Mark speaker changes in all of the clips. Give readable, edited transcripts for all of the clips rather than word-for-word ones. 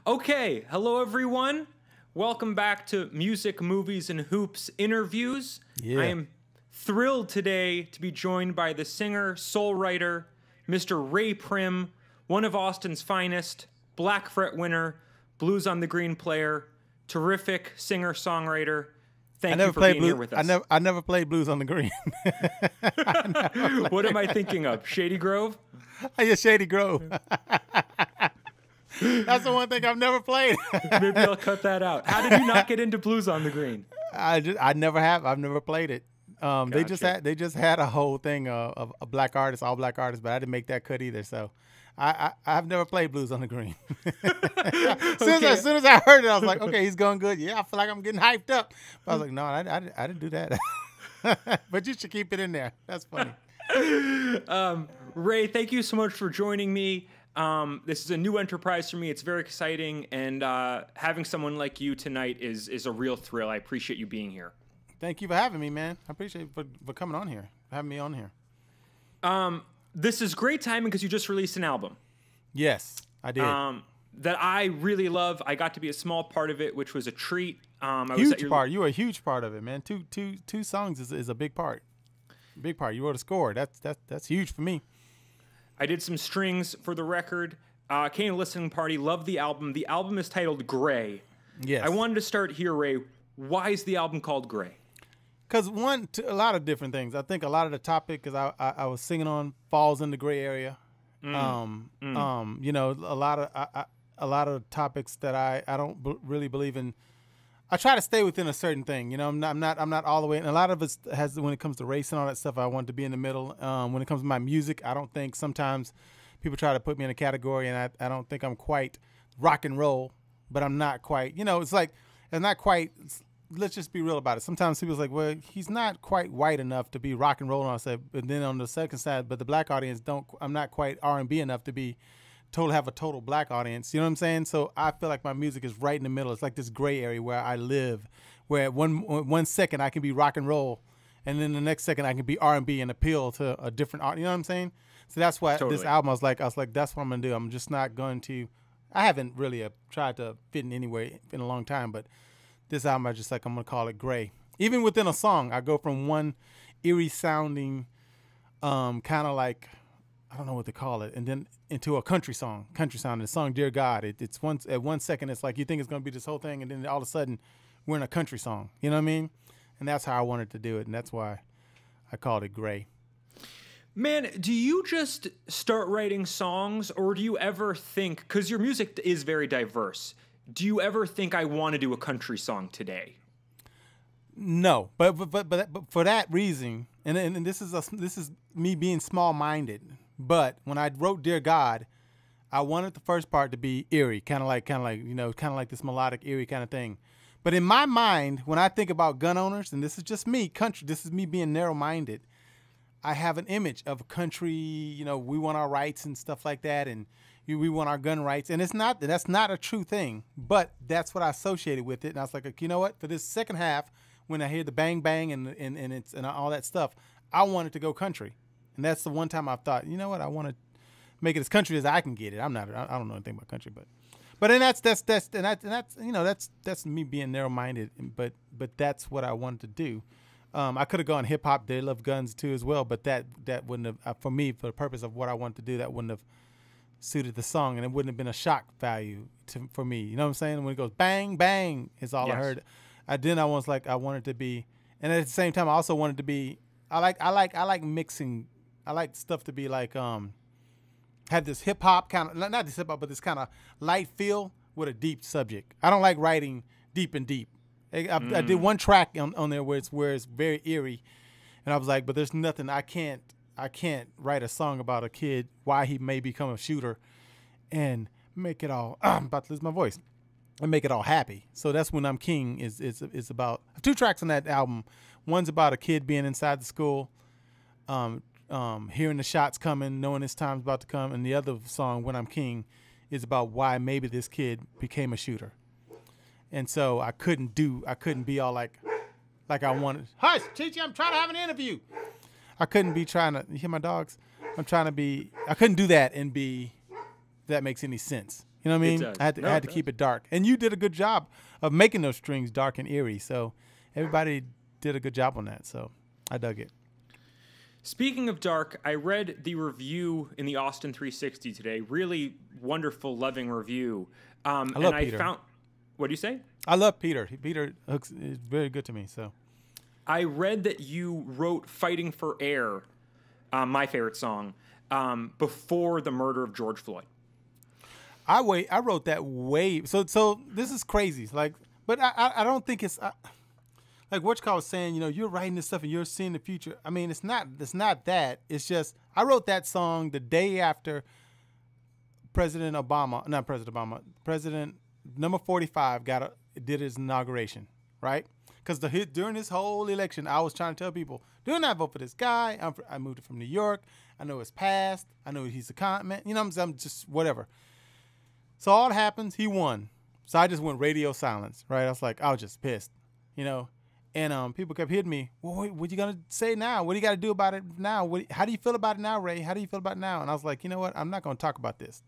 Speaker 1: Okay, hello everyone. Welcome back to Music, Movies, and Hoops interviews.
Speaker 2: Yeah.
Speaker 1: I am thrilled today to be joined by the singer, soul writer, Mr. Ray Prim, one of Austin's finest, Black Fret winner, Blues on the Green player, terrific singer-songwriter. Thank you for being here with us.
Speaker 2: I never played blues on the green.
Speaker 1: What am I thinking of? Shady Grove?
Speaker 2: Yeah, Shady Grove. That's the one thing I've never played.
Speaker 1: Maybe I'll cut that out. How did you not get into Blues on the Green?
Speaker 2: I never have. I've never played it. They
Speaker 1: Gotcha.
Speaker 2: just had a whole thing of a black artists, all black artists, but I didn't make that cut either. So I've never played blues on the green. As soon as I heard it, I was like, okay, he's going good. Yeah, I feel like I'm getting hyped up. But I was like, no, I didn't do that. But you should keep it in there. That's funny.
Speaker 1: Ray, thank you so much for joining me. This is a new enterprise for me. It's very exciting, and having someone like you tonight is a real thrill. I appreciate you being here.
Speaker 2: Thank you for having me, man. I appreciate you for coming on here, having me on here.
Speaker 1: This is great timing because you just released an album
Speaker 2: Yes, I did.
Speaker 1: that I really love. I got to be a small part of it, which was a treat. I was at
Speaker 2: Huge
Speaker 1: your,
Speaker 2: part. You were a huge part of it, man. Two songs is a big part. Big part. You wrote a score. That's huge for me.
Speaker 1: I did some strings for the record. Came to a listening party. Loved the album. The album is titled Gray.
Speaker 2: Yes.
Speaker 1: I wanted to start here, Ray. Why is the album called Gray?
Speaker 2: Because a lot of different things. I think a lot of the topic, because I was singing on, falls in the gray area. You know, a lot of topics that I don't really believe in. I try to stay within a certain thing. You know, I'm not all the way. And a lot of it has, when it comes to race and all that stuff, I want to be in the middle. When it comes to my music, I don't think sometimes people try to put me in a category, and I don't think I'm quite rock and roll, but I'm not quite. You know, it's like it's not quite. Let's just be real about it. Sometimes people's like, well, he's not quite white enough to be rock and roll. And I said, but then on the second side, but the black audience don't. I'm not quite R&B enough to be have a total black audience. You know what I'm saying? So I feel like my music is right in the middle. It's like this gray area where I live, where one second I can be rock and roll, and then the next second I can be R&B and appeal to a different art. You know what I'm saying? So that's why
Speaker 1: Totally.
Speaker 2: this album, I was like, that's what I'm gonna do. I'm just not going to. I haven't really tried to fit in anywhere in a long time, but this album, I just like, I'm gonna call it Gray. Even within a song, I go from one eerie sounding, kind of like, I don't know what to call it, and then into a country song. The song "Dear God." It's at 1 second, it's like you think it's gonna be this whole thing, and then all of a sudden, we're in a country song. You know what I mean? And that's how I wanted to do it, and that's why I called it Gray.
Speaker 1: Man, do you just start writing songs, or do you ever think, because your music is very diverse, do you ever think I want to do a country song today?
Speaker 2: No, but for that reason, and this is me being small minded. But when I wrote "Dear God," I wanted the first part to be eerie, kind of like this melodic eerie kind of thing. But in my mind, when I think about gun owners, and this is just me, this is me being narrow minded. I have an image of country. You know, we want our rights and stuff like that, and we want our gun rights, and that's not a true thing. But that's what I associated with it, and I was like, you know what? For this second half, when I hear the bang bang and all that stuff, I wanted to go country. And that's the one time I thought, you know what, I want to make it as country as I can get it. I don't know anything about country, but then that's me being narrow minded. But that's what I wanted to do. I could have gone hip hop. They love guns too as well, but that wouldn't have for me, for the purpose of what I wanted to do, that wouldn't have suited the song, and it wouldn't have been a shock value for me. You know what I'm saying? When it goes bang bang, is all I heard. I wanted to be, and at the same time, I also wanted to be. I like mixing. I like stuff to be like have this hip hop kind of, not this hip hop, but this kind of light feel with a deep subject. I don't like writing deep and deep. I did one track on there where it's very eerie, and I was like, but there's nothing. I can't write a song about a kid, why he may become a shooter, and make it all. I'm about to lose my voice. And make it all happy. So that's when I'm King is about. Two tracks on that album. One's about a kid being inside the school, hearing the shots coming, knowing his time's about to come, and the other song, When I'm King, is about why maybe this kid became a shooter. And so I couldn't be all like I wanted. Hush, Chichi, I'm trying to have an interview. I couldn't be trying to, you hear my dogs? I couldn't do that and be, that makes any sense. You know what I mean?
Speaker 1: does.
Speaker 2: I had to keep it dark. And you did a good job of making those strings dark and eerie. So everybody did a good job on that. So I dug it.
Speaker 1: Speaking of dark, I read the review in the Austin 360 today. Really wonderful, loving review.
Speaker 2: I love Peter.
Speaker 1: What do you say?
Speaker 2: I love Peter. Peter Hooks is very good to me. So
Speaker 1: I read that you wrote "Fighting for Air," my favorite song, before the murder of George Floyd.
Speaker 2: I wrote that way. So this is crazy. Like, but I don't think it's like what was saying. You know, you're writing this stuff and you're seeing the future. I mean, it's not that. It's just I wrote that song the day after President number 45 did his inauguration, right? Because during this whole election, I was trying to tell people, do not vote for this guy. I moved from New York. I know his past. I know he's a con man. You know, I'm just whatever. So all that happens, he won. So I just went radio silence, right? I was just pissed, you know. And people kept hitting me. Well, what you gonna say now? What do you got to do about it now? How do you feel about it now, Ray? How do you feel about it now? And I was like, you know what? I'm not gonna talk about this.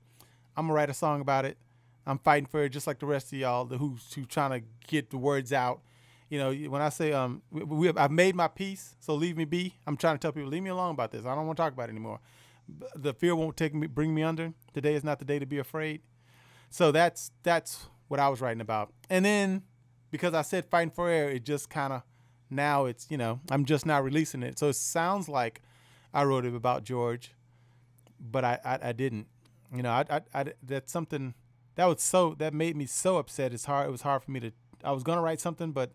Speaker 2: I'm gonna write a song about it. I'm fighting for it, just like the rest of y'all, who trying to get the words out. You know, when I say I've made my peace, so leave me be. I'm trying to tell people, leave me alone about this. I don't want to talk about it anymore. The fear won't bring me under. Today is not the day to be afraid. So that's what I was writing about. And then because I said fighting for air, it just kind of, now it's, you know, I'm just now releasing it. So it sounds like I wrote it about George, but I didn't. You know, that's something that made me so upset. It was hard for me I was going to write something, but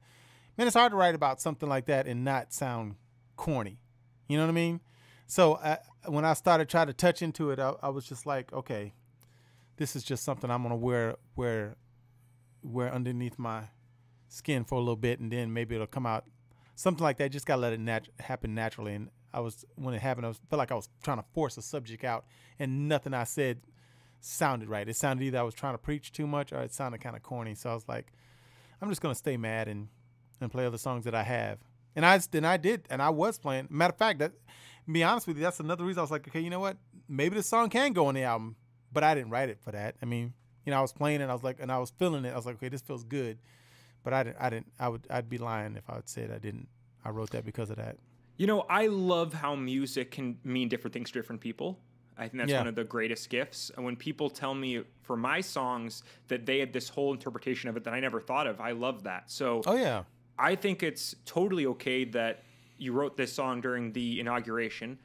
Speaker 2: man, it's hard to write about something like that and not sound corny. You know what I mean? So when I started trying to touch into it, I was just like, okay, this is just something I'm going to wear underneath my skin for a little bit, and then maybe it'll come out. Something like that. Just got to let it happen naturally. And when it happened, felt like I was trying to force a subject out, and nothing I said sounded right. It sounded either I was trying to preach too much or it sounded kind of corny. So I was like, I'm just going to stay mad and play other songs that I have. And I did, and I was playing. Matter of fact, to be honest with you, that's another reason I was like, okay, you know what? Maybe the song can go on the album, but I didn't write it for that. I mean, you know, I was playing it, I was like, and I was feeling it. I was like, okay, this feels good. But I'd be lying if I would say I didn't. I wrote that because of that.
Speaker 1: You know, I love how music can mean different things to different people. I think that's one of the greatest gifts. And when people tell me for my songs that they had this whole interpretation of it that I never thought of, I love that. So I think it's totally okay that you wrote this song during the inauguration.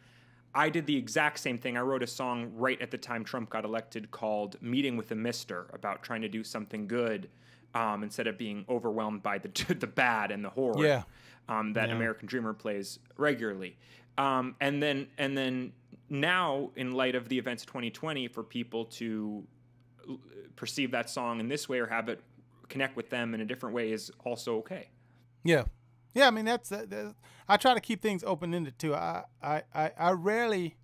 Speaker 1: I did the exact same thing. I wrote a song right at the time Trump got elected called Meeting with a Mister, about trying to do something good instead of being overwhelmed by the bad and the horror that American Dreamer plays regularly. And then now, in light of the events of 2020, for people to perceive that song in this way or have it connect with them in a different way is also okay.
Speaker 2: Yeah. I mean, that's I try to keep things open-ended too. I rarely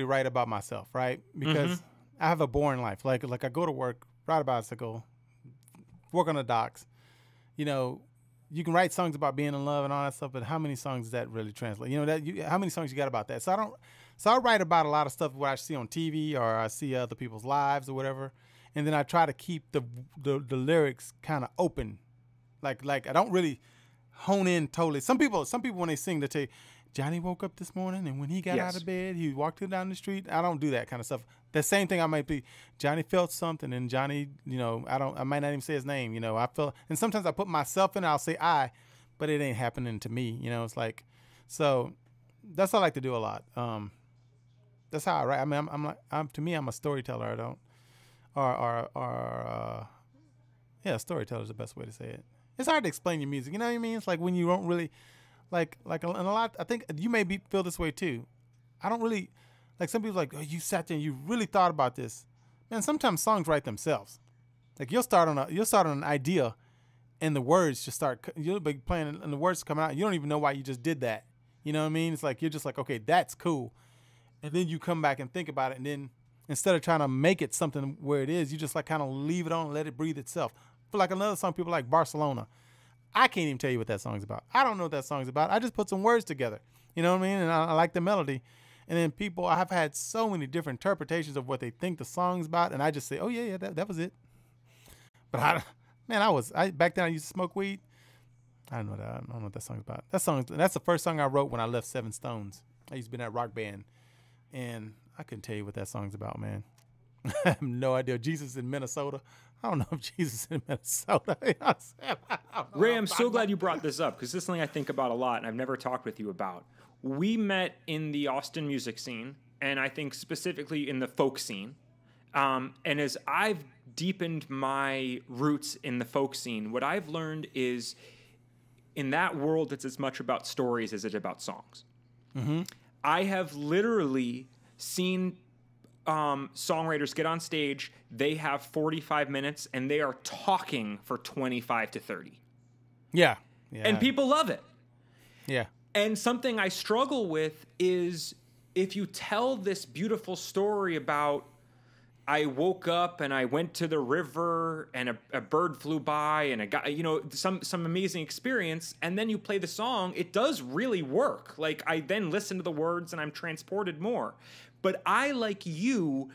Speaker 2: write about myself, right? Because I have a boring life. Like I go to work, ride a bicycle, work on the docks. You know, you can write songs about being in love and all that stuff, but how many songs does that really translate? You know, how many songs you got about that? So I write about a lot of stuff what I see on TV or I see other people's lives or whatever, and then I try to keep the lyrics kind of open. Like I don't really hone in totally. Some people when they sing, they say, Johnny woke up this morning and when he got out of bed, he walked down the street. I don't do that kind of stuff. The same thing I might be, Johnny felt something and Johnny, you know, I might not even say his name, you know, I felt, and sometimes I put myself in it, I'll say I, but it ain't happening to me, you know, it's like, so that's what I like to do a lot. That's how I write. I mean, to me, I'm a storyteller. I don't, storyteller is the best way to say it. It's hard to explain your music. You know what I mean? It's like when you don't really, like and a lot, I think you may feel this way too. I don't really, like some people like, oh, you sat there and you really thought about this. Man, sometimes songs write themselves. Like you'll start on an idea and the words just you'll be playing and the words come out. You don't even know why you just did that. You know what I mean? It's like, you're just like, okay, that's cool. And then you come back and think about it. And then instead of trying to make it something where it is, you just like kind of leave it on and let it breathe itself. But like another song, people like Barcelona. I can't even tell you what that song's about. I don't know what that song's about. I just put some words together. You know what I mean? And I like the melody. And then people, I've had so many different interpretations of what they think the song's about, and I just say, oh yeah, that was it. But back then I used to smoke weed. I don't know what that song's about. That's the first song I wrote when I left Seven Stones. I used to be in that rock band, and I couldn't tell you what that song's about, man. I have no idea. Jesus in Minnesota. I don't know if Jesus in Minnesota. You know what I'm
Speaker 1: Ray, I'm so glad you brought this up because this is something I think about a lot and I've never talked with you about. We met in the Austin music scene, and I think specifically in the folk scene. And as I've deepened my roots in the folk scene, what I've learned is in that world, it's as much about stories as it's about songs. Mm-hmm. I have literally seen songwriters get on stage, they have 45 minutes, and they are talking for 25 to 30.
Speaker 2: Yeah.
Speaker 1: And people love it.
Speaker 2: Yeah.
Speaker 1: And something I struggle with is if you tell this beautiful story about I woke up and I went to the river and a bird flew by and a guy, some amazing experience, and then you play the song, it does really work. Like I then listen to the words and I'm transported more. But I, like you,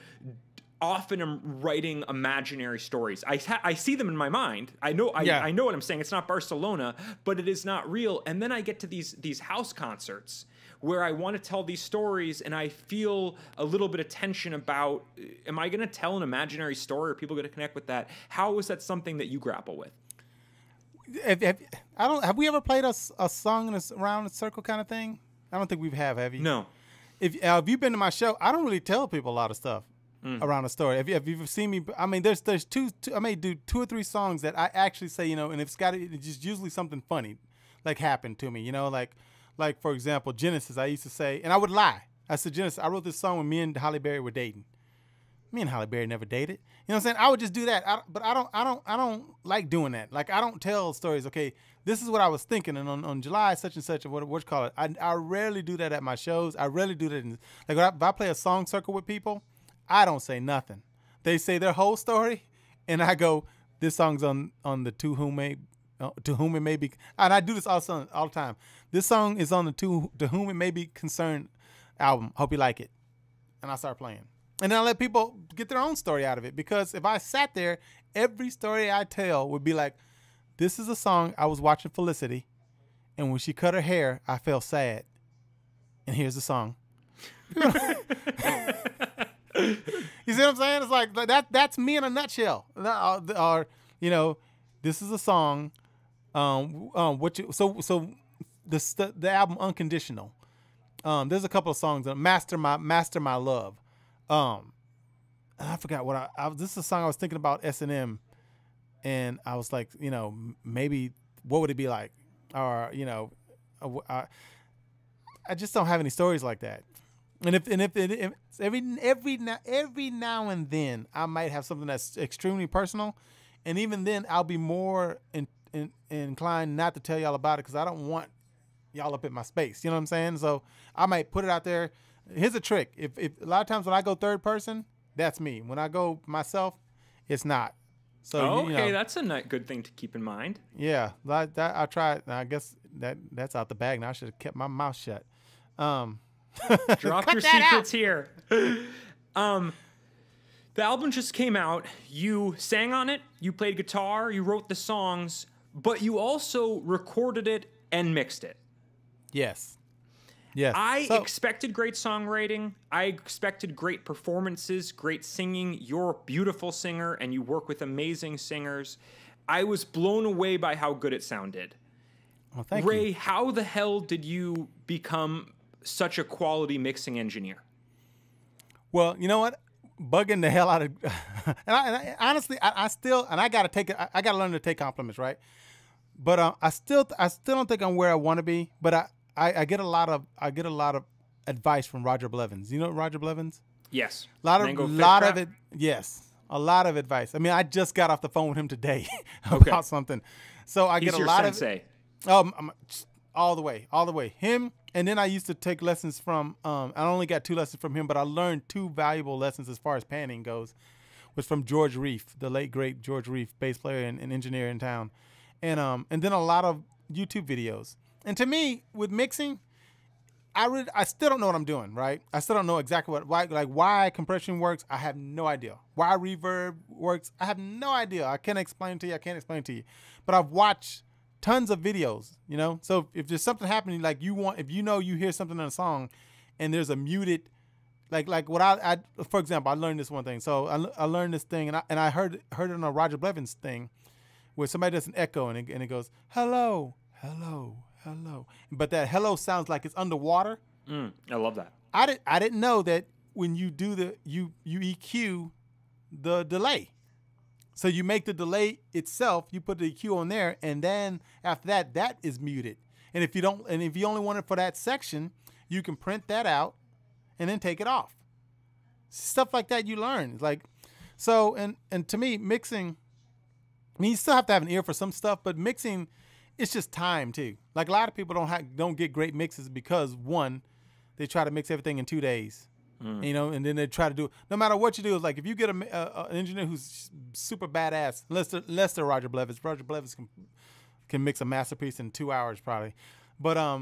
Speaker 1: often am writing imaginary stories. I see them in my mind. I know what I'm saying. It's not Barcelona, but it is not real. And then I get to these house concerts where I want to tell these stories, and I feel a little bit of tension about, am I going to tell an imaginary story? Are people going to connect with that? How is that something that you grapple with?
Speaker 2: Have we ever played a song in around a circle kind of thing? I don't think we have you?
Speaker 1: No.
Speaker 2: If you've been to my show, I don't really tell people a lot of stuff around a story. If you've seen me, I mean, there's two. I may do 2 or 3 songs that I actually say, and it's just usually something funny, like happened to me, like for example, Genesis. I used to say, and I would lie. I said, Genesis, I wrote this song when me and Halle Berry were dating. Me and Halle Berry never dated. You know what I'm saying? I would just do that. But I don't like doing that. Like I don't tell stories. Okay, this is what I was thinking, and on July such and such, what you call it? I rarely do that at my shows. I rarely do that. If I play a song circle with people, I don't say nothing. They say their whole story, and I go, this song's on the To Whom It May Be, and I do this all the time. This song is on the To Whom It May Be Concerned album. Hope you like it, and I start playing. And then I let people get their own story out of it, because if I sat there, every story I tell would be like, this is a song I was watching Felicity, and when she cut her hair, I felt sad. And here's the song. You see what I'm saying? It's like that's me in a nutshell. Or this is a song. The album Unconditional. There's a couple of songs. Master My Love. I forgot what this is a song I was thinking about S&M, and I was like, maybe what would it be like, or I just don't have any stories like that. And if every now and then I might have something that's extremely personal, and even then I'll be more inclined not to tell y'all about it because I don't want y'all up in my space. You know what I'm saying? So I might put it out there. Here's a trick. If a lot of times when I go third person, that's me. When I go myself, it's not. So
Speaker 1: that's a good thing to keep in mind.
Speaker 2: Yeah, I tried. I guess that's out the bag now. I should have kept my mouth shut.
Speaker 1: Drop your secrets here. The album just came out. You sang on it. You played guitar. You wrote the songs, but you also recorded it and mixed it.
Speaker 2: Yes.
Speaker 1: I expected great songwriting. I expected great performances, great singing. You're a beautiful singer, and you work with amazing singers. I was blown away by how good it sounded.
Speaker 2: Well, thank you.
Speaker 1: Ray, how the hell did you become such a quality mixing engineer?
Speaker 2: Well, you know what? Bugging the hell out of, and I honestly, I still, and I gotta learn to take compliments, right? But I still don't think I'm where I want to be. But I get a lot of advice from Roger Blevins. You know Roger Blevins?
Speaker 1: Yes.
Speaker 2: A lot of it. Yes, a lot of advice. I mean, I just got off the phone with him today about something, so I get a lot
Speaker 1: sensei.
Speaker 2: of. All the way. Him, and then I used to take lessons from. I only got 2 lessons from him, but I learned 2 valuable lessons as far as panning goes, was from George Reef, the late great George Reef, bass player and engineer in town, and then a lot of YouTube videos. And to me, with mixing, I still don't know what I'm doing, right? I still don't know exactly why compression works. I have no idea. Why reverb works. I have no idea. I can't explain to you. But I've watched tons of videos, you know? So if there's something happening, like you hear something in a song and there's a muted, like what I for example, I learned this one thing. So I learned this thing and I heard it on a Roger Blevins thing where somebody does an echo and it goes, hello, hello, hello. But that hello sounds like it's underwater.
Speaker 1: I love that.
Speaker 2: I didn't know that when you do you EQ the delay. So you make the delay itself, you put the EQ on there, and then after that is muted. And if you only want it for that section, you can print that out and then take it off. Stuff like that you learn. Like so and to me, mixing, I mean, you still have to have an ear for some stuff, but mixing, it's just time too. Like a lot of people don't get great mixes because one, they try to mix everything in 2 days, you know, and then they try to do, no matter what you do, is like if you get an engineer who's super badass, unless they're Roger Blevins can mix a masterpiece in 2 hours probably. But a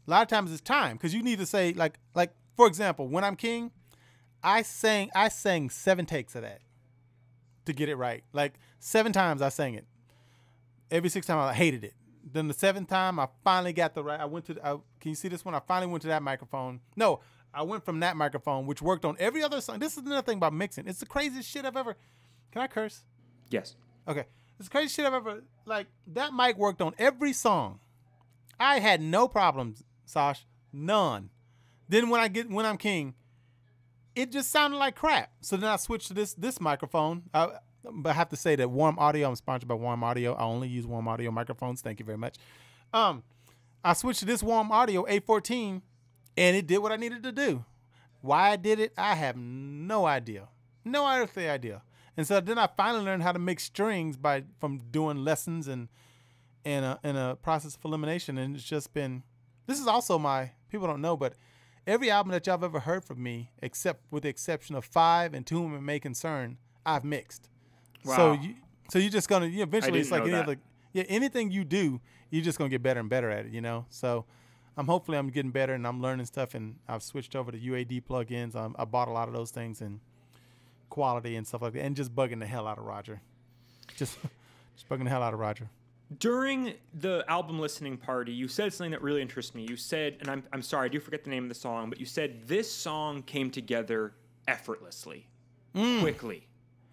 Speaker 2: lot of times it's time because you need to say like for example, When I'm King, I sang 7 takes of that to get it right. Like 7 times I sang it. Every 6th time I hated it. Then the 7th time I finally got the right. Can you see this one? I finally went to that microphone. No, I went from that microphone, which worked on every other song. This is another thing about mixing. It's the craziest shit I've ever. Can I curse?
Speaker 1: Yes.
Speaker 2: Okay. It's the craziest shit I've ever. Like that mic worked on every song. I had no problems, Sash. None. Then when I'm King, it just sounded like crap. So then I switched to this microphone. But I have to say that Warm Audio, I'm sponsored by Warm Audio. I only use Warm Audio microphones. Thank you very much. I switched to this Warm Audio A14, and it did what I needed to do. Why I did it, I have no idea. No earthly idea. And so then I finally learned how to mix strings from doing lessons and in a process of elimination. And it's just been, this is also people don't know, but every album that y'all have ever heard from me, except with the exception of 5 and To Whom It May Concern, I've mixed.
Speaker 1: Wow.
Speaker 2: So you're just gonna eventually it's like anything you do, you're just gonna get better and better at it, you know. So I'm getting better and I'm learning stuff, and I've switched over to UAD plugins. I bought a lot of those things and quality and stuff like that, and just bugging the hell out of Roger. Just bugging the hell out of Roger.
Speaker 1: During the album listening party, you said something that really interests me. You said, and I'm sorry, I do forget the name of the song, but you said this song came together effortlessly, quickly.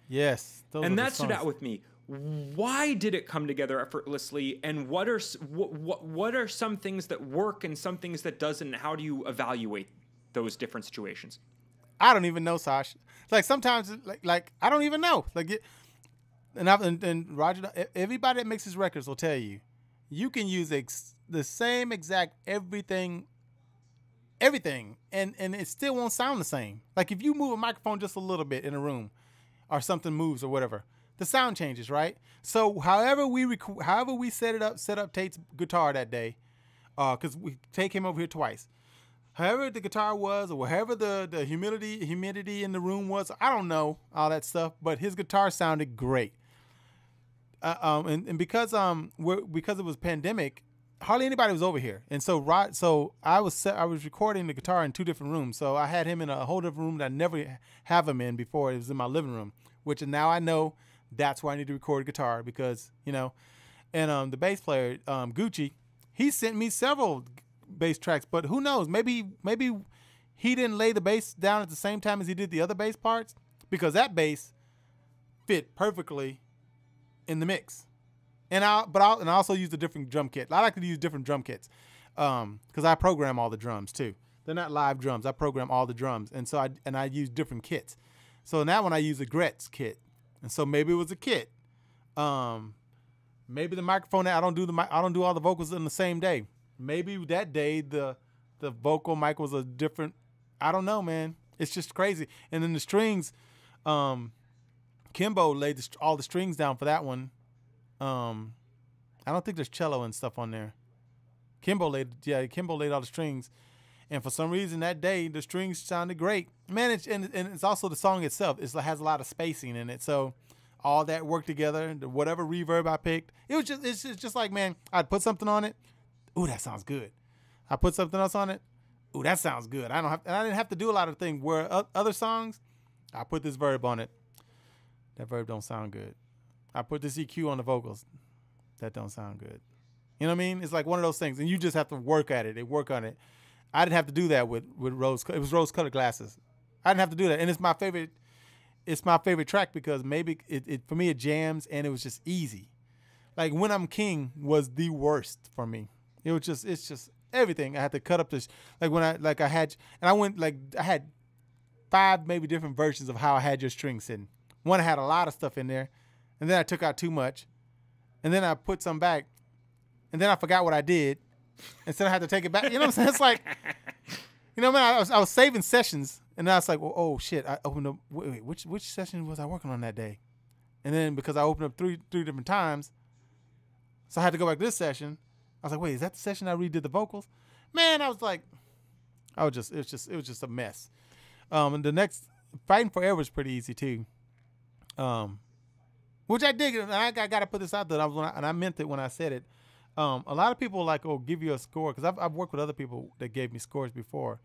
Speaker 2: Yes.
Speaker 1: And that stood out with me. Why did it come together effortlessly? And what are some things that work and some things that doesn't? And how do you evaluate those different situations?
Speaker 2: I don't even know, Sash. Like sometimes, like I don't even know. Like, and Roger, everybody that mixes records will tell you, you can use the same exact everything, and it still won't sound the same. Like if you move a microphone just a little bit in a room, or something moves or whatever, the sound changes, right? So however we set up Tate's guitar that day, because we take him over here twice. However the guitar was, or however the humidity in the room was, I don't know all that stuff, but his guitar sounded great. And because it was pandemic, hardly anybody was over here, and so I was recording the guitar in 2 different rooms. So I had him in a whole different room that I never have him in before. It was in my living room, which now I know that's where I need to record guitar because and the bass player Gucci, he sent me several bass tracks, but who knows? Maybe he didn't lay the bass down at the same time as he did the other bass parts, because that bass fit perfectly in the mix. And I also use a different drum kit. I like to use different drum kits because I program all the drums too. They're not live drums. I program all the drums, and so I use different kits. So in that one I use a Gretz kit, and so maybe it was a kit. Maybe the microphone. I don't do all the vocals in the same day. Maybe that day the vocal mic was a different. I don't know, man. It's just crazy. And then the strings, Kimbo laid all the strings down for that one. I don't think there's cello and stuff on there. Kimbo laid all the strings, and for some reason that day the strings sounded great, man. It's also the song itself. It has a lot of spacing in it, so all that worked together. Whatever reverb I picked, it's just like, man, I'd put something on it. Ooh, that sounds good. I put something else on it. ooh, that sounds good. I didn't have to do a lot of things where other songs, I put this verb on it. That verb don't sound good. I put this EQ on the vocals. That don't sound good. You know what I mean? It's like one of those things, and you just have to work at it and work on it. I didn't have to do that with rose. It was rose-colored glasses. I didn't have to do that, and it's my favorite. It's my favorite track because maybe it for me it jams and it was just easy. Like When I'm King was the worst for me. It's just everything. I had to cut up this I had 5 maybe different versions of how I had your string sitting. One I had a lot of stuff in there, and then I took out too much, and then I put some back, and then I forgot what I did, and so I had to take it back. You know what I'm saying? It's like, you know, man, I was saving sessions, and then I was like, well, oh shit, I opened up. Wait, which session was I working on that day? And then because I opened up three different times, so I had to go back to this session. I was like, wait, is that the session I redid the vocals? Man, I was like, it was just a mess. And the next Fighting Forever is pretty easy too. Which I dig, and I got to put this out there, and I meant it when I said it. A lot of people give you a score, because I've worked with other people that gave me scores before,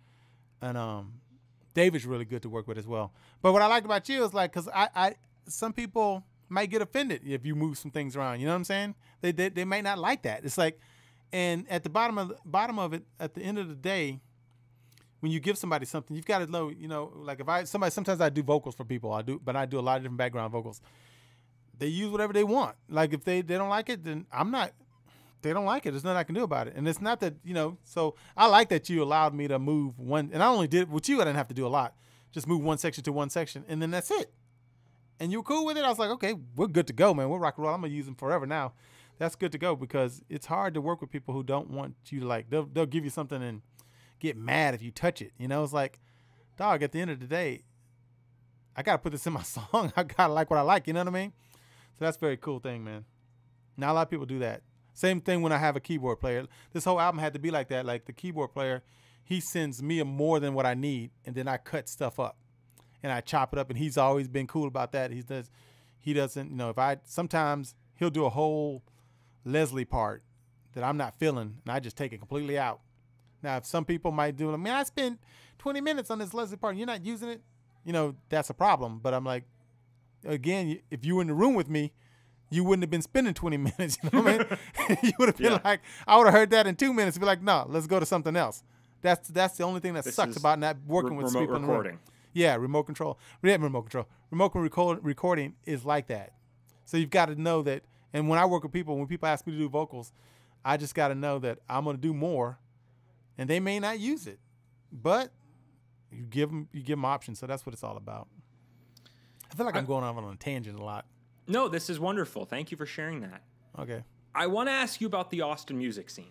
Speaker 2: and David's really good to work with as well. But what I liked about you is because some people might get offended if you move some things around. You know what I'm saying? They might not like that. It's like, and at the bottom of it, at the end of the day, when you give somebody something, you've got to know, you know, like sometimes I do vocals for people. I do a lot of different background vocals. They use whatever they want. Like if they don't like it, then they don't like it. There's nothing I can do about it. And it's not that, you know, so I like that you allowed me to move one, and I only did, with you I didn't have to do a lot. Just move one section to one section, and then that's it. And you were cool with it? I was like, okay, we're good to go, man. We're rock and roll. I'm going to use them forever now. That's good to go, because it's hard to work with people who don't want you to they'll give you something and get mad if you touch it. You know, it's like, dog, at the end of the day, I got to put this in my song. I got to like what I like. You know what I mean? So that's a very cool thing, man. Not a lot of people do that. Same thing when I have a keyboard player. This whole album had to be like that. Like the keyboard player, he sends me more than what I need, and then I cut stuff up and I chop it up. And he's always been cool about that. He doesn't, you know, sometimes he'll do a whole Leslie part that I'm not feeling, and I just take it completely out. Now, if some people might do, I spent 20 minutes on this Leslie part and you're not using it, you know, that's a problem. But I'm like, again, if you were in the room with me, you wouldn't have been spending 20 minutes. You know what I mean? You would have been like, I would have heard that in 2 minutes and be like, no, let's go to something else. That's the only thing that sucks about not working with people in the room. Yeah, remote control. Remote recording is like that. So you've got to know that. And when I work with people, when people ask me to do vocals, I just got to know that I'm going to do more, and they may not use it, but you give them options. So that's what it's all about. I feel like I'm going off on a tangent a lot.
Speaker 1: No, this is wonderful. Thank you for sharing that.
Speaker 2: Okay.
Speaker 1: I want to ask you about the Austin music scene.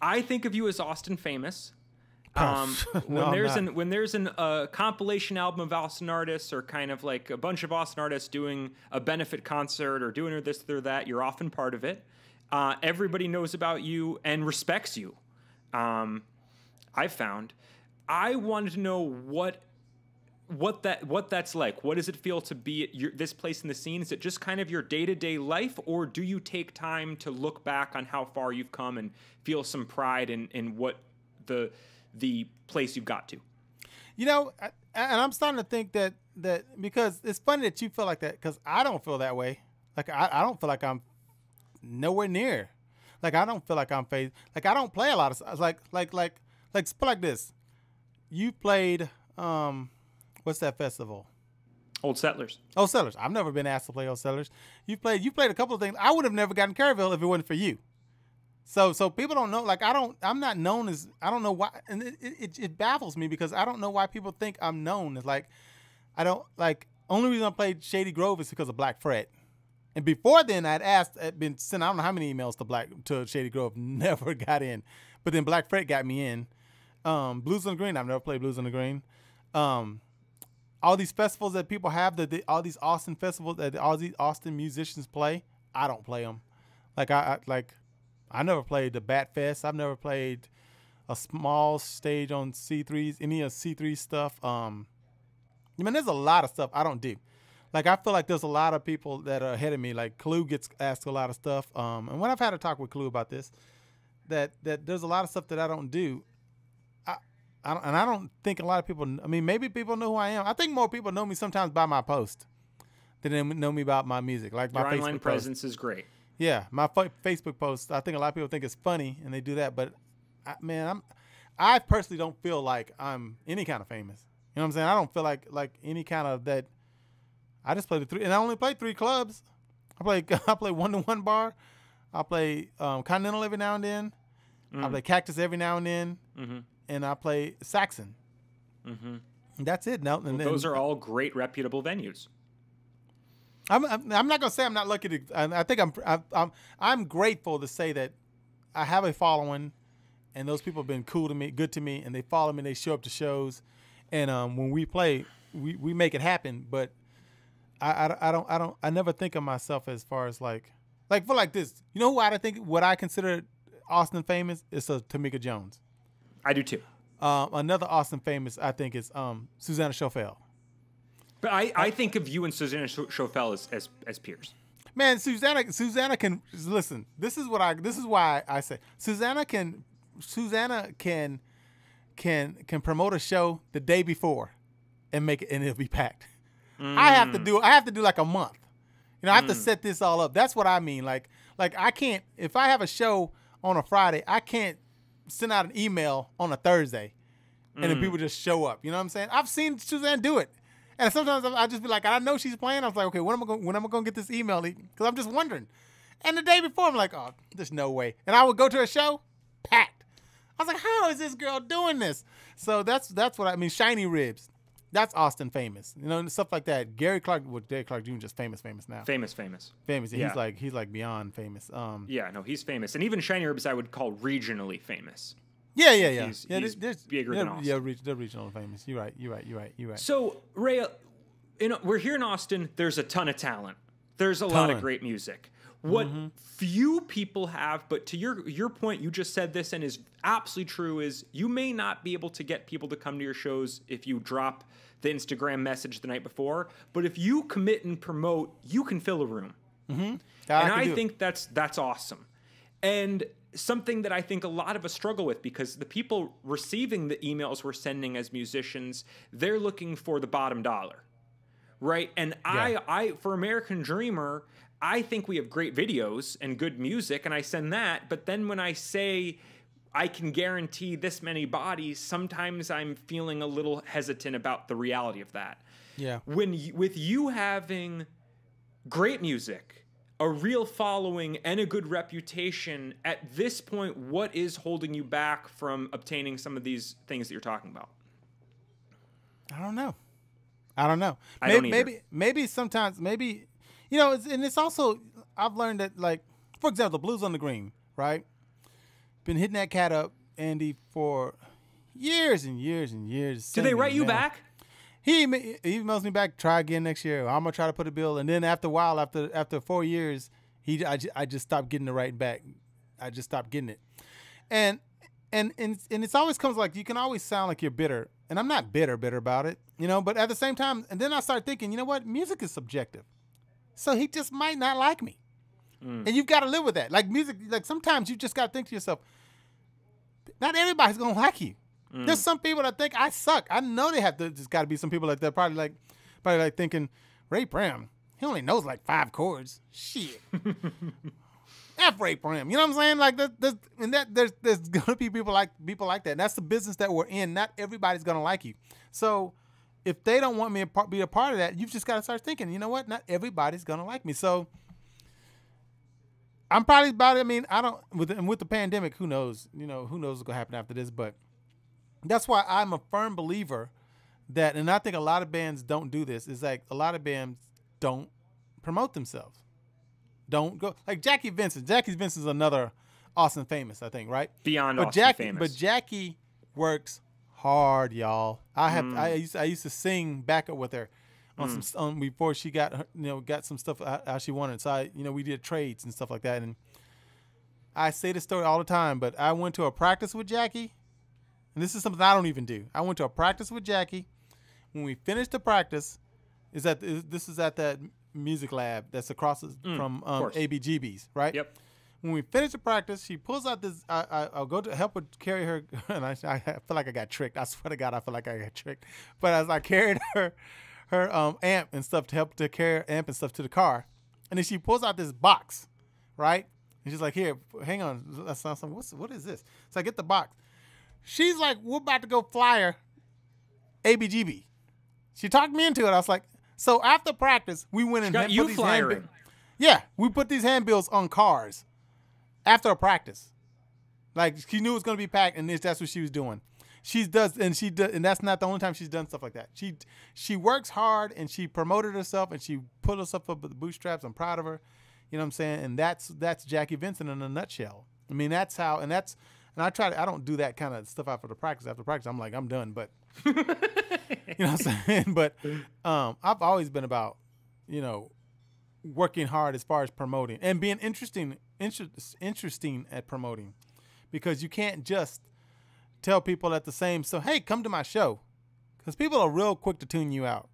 Speaker 1: I think of you as Austin famous. When there's a compilation album of Austin artists, or kind of like a bunch of Austin artists doing a benefit concert or doing this or that, you're often part of it. Everybody knows about you and respects you. I've found. I wanted to know what that's like. What does it feel to be at this place in the scene? Is it just kind of your day-to-day life, or do you take time to look back on how far you've come and feel some pride in what the place you've got to?
Speaker 2: You know, and I'm starting to think that because it's funny that you feel like that, because I don't feel that way. Like I don't feel like I'm nowhere near. Like I don't feel like I'm phased. Like I don't play a lot of like put like this. You played what's that festival?
Speaker 1: Old Settlers.
Speaker 2: Old Settlers. I've never been asked to play Old Settlers. You played a couple of things. I would have never gotten Caraville if it wasn't for you. So people don't know. Like I'm not known as. I don't know why, and it baffles me, because I don't know why people think I'm known. It's like I don't like. Only reason I played Shady Grove is because of Black Fret. And before then, I'd been sent I don't know how many emails to Shady Grove, never got in. But then Black Fret got me in. Blues on the Green, I've never played Blues on the Green. All these festivals that people have, all these Austin festivals that all these Austin musicians play, I don't play them. I never played the Bat Fest. I've never played a small stage on C3's, any of C3's stuff. There's a lot of stuff I don't do. Like, I feel like there's a lot of people that are ahead of me. Like, Clue gets asked a lot of stuff. And when I've had a talk with Clue about this, that there's a lot of stuff that I don't do. I don't think a lot of people. I mean, maybe people know who I am. I think more people know me sometimes by my post than they know me about my music. Like my
Speaker 1: Your
Speaker 2: Facebook
Speaker 1: online
Speaker 2: post.
Speaker 1: presence is great.
Speaker 2: Yeah, my Facebook post. I think a lot of people think it's funny and they do that, but I personally don't feel like I'm any kind of famous. You know what I'm saying? I don't feel like any kind of that. I just play the 3, and I only play 3 clubs. I play 1-to-1 bar. I play Continental every now and then. I play Cactus every now and then, and I play Saxon. That's it. No, and
Speaker 1: Those are all great, reputable venues.
Speaker 2: I'm not gonna say I'm not lucky to. I think I'm grateful to say that I have a following, and those people have been cool to me, good to me, and they follow me. And they show up to shows, and when we play, we make it happen. But I never think of myself as far as like for like this. You know who what I consider Austin famous is Tamika Jones.
Speaker 1: I do too.
Speaker 2: Another Austin famous I think is Susanna Schoffel.
Speaker 1: But I think of you and Susanna Schoffel as peers.
Speaker 2: Man, Susanna can listen. This is why I say Susanna can promote a show the day before and make it, and it'll be packed. I have to do like a month. You know, I have to set this all up. That's what I mean. Like I can't, if I have a show on a Friday, I can't send out an email on a Thursday and then people just show up. You know what I'm saying? I've seen Suzanne do it. And sometimes I just be like, I know she's playing. I was like, okay, when am I going to get this email? Because I'm just wondering. And the day before, I'm like, oh, there's no way. And I would go to a show, packed. I was like, how is this girl doing this? So that's what I mean. Shiny Ribs. That's Austin famous. You know, and stuff like that. Gary Clark Jr. just famous now.
Speaker 1: Famous.
Speaker 2: Yeah. He's like beyond famous.
Speaker 1: Yeah, no, he's famous. And even Shiny Ribs I would call regionally famous.
Speaker 2: Yeah.
Speaker 1: He's bigger than Austin.
Speaker 2: Yeah, they're regional famous. You're right.
Speaker 1: So, Ray, we're here in Austin. There's a ton of talent. There's a lot of great music. What few people have, but to your point, you just said this and is absolutely true, is you may not be able to get people to come to your shows if you drop the Instagram message the night before, but if you commit and promote, you can fill a room. And I think that's awesome. And something that I think a lot of us struggle with, because the people receiving the emails we're sending as musicians, they're looking for the bottom dollar, right? And I for American Dreamer, I think we have great videos and good music, and I send that. But then when I say I can guarantee this many bodies, sometimes I'm feeling a little hesitant about the reality of that.
Speaker 2: Yeah.
Speaker 1: With you having great music, a real following, and a good reputation, at this point, what is holding you back from obtaining some of these things that you're talking about?
Speaker 2: I don't know. Maybe sometimes, you know, it's also, I've learned that, like, for example, Blues on the Green, right? Been hitting that cat up, Andy, for years and years and years.
Speaker 1: Do they write you back?
Speaker 2: He emails me back, try again next year. I'm going to try to put a bill. And then after a while, after 4 years, I just stopped getting the writing back. I just stopped getting it. And it's always comes like, you can always sound like you're bitter. And I'm not bitter about it, you know, but at the same time, and then I started thinking, you know what? Music is subjective. So he just might not like me. And you've got to live with that. Like music, like sometimes you just got to think to yourself, not everybody's going to like you. There's some people that think I suck. I know there's got to be some people like that probably like thinking, Ray Prim, he only knows like 5 chords. Shit. F Ray Prim. You know what I'm saying? Like there's going to be people like that. And that's the business that we're in. Not everybody's going to like you. So if they don't want me to be a part of that, you've just got to start thinking, you know what? Not everybody's going to like me. So I'm probably about it. I mean, with the pandemic, who knows? You know, who knows what's going to happen after this, but that's why I'm a firm believer that, and I think a lot of bands don't do this, is like a lot of bands don't promote themselves. Don't go, like Jackie Vincent. Jackie Vincent's another Austin famous, I think, right?
Speaker 1: Beyond Austin famous.
Speaker 2: But Jackie works hard, y'all. I used to sing backup with her on some before she got some stuff how she wanted. So we did trades and stuff like that. And I say this story all the time, but I went to a practice with Jackie, and this is something I don't even do. I went to a practice with Jackie. When we finished the practice, this is at that music lab that's across from ABGB's, right?
Speaker 1: Yep.
Speaker 2: When we finish the practice, she pulls out this. I'll go to help her carry her, and I feel like I got tricked. I swear to God, I feel like I got tricked. But as I carried her amp and stuff to help to carry amp and stuff to the car, and then she pulls out this box, right? And she's like, "Here, hang on. What is this?" So I get the box. She's like, "We're about to go flyer ABGB." She talked me into it. I was like, so after practice, we went and
Speaker 1: got
Speaker 2: put
Speaker 1: you
Speaker 2: these
Speaker 1: flyering.
Speaker 2: Yeah, we put these handbills on cars after a practice. Like, she knew it was going to be packed, and that's what she was doing. And that's not the only time she's done stuff like that. She works hard, and she promoted herself, and she put herself up with the bootstraps. I'm proud of her. You know what I'm saying? And that's Jackie Vincent in a nutshell. I mean, that's how, and I don't do that kind of stuff after practice. After practice, I'm like, I'm done. But you know what I'm saying? But I've always been about, working hard as far as promoting and being interesting at promoting, because you can't just tell people at the same, so hey, come to my show, because people are real quick to tune you out.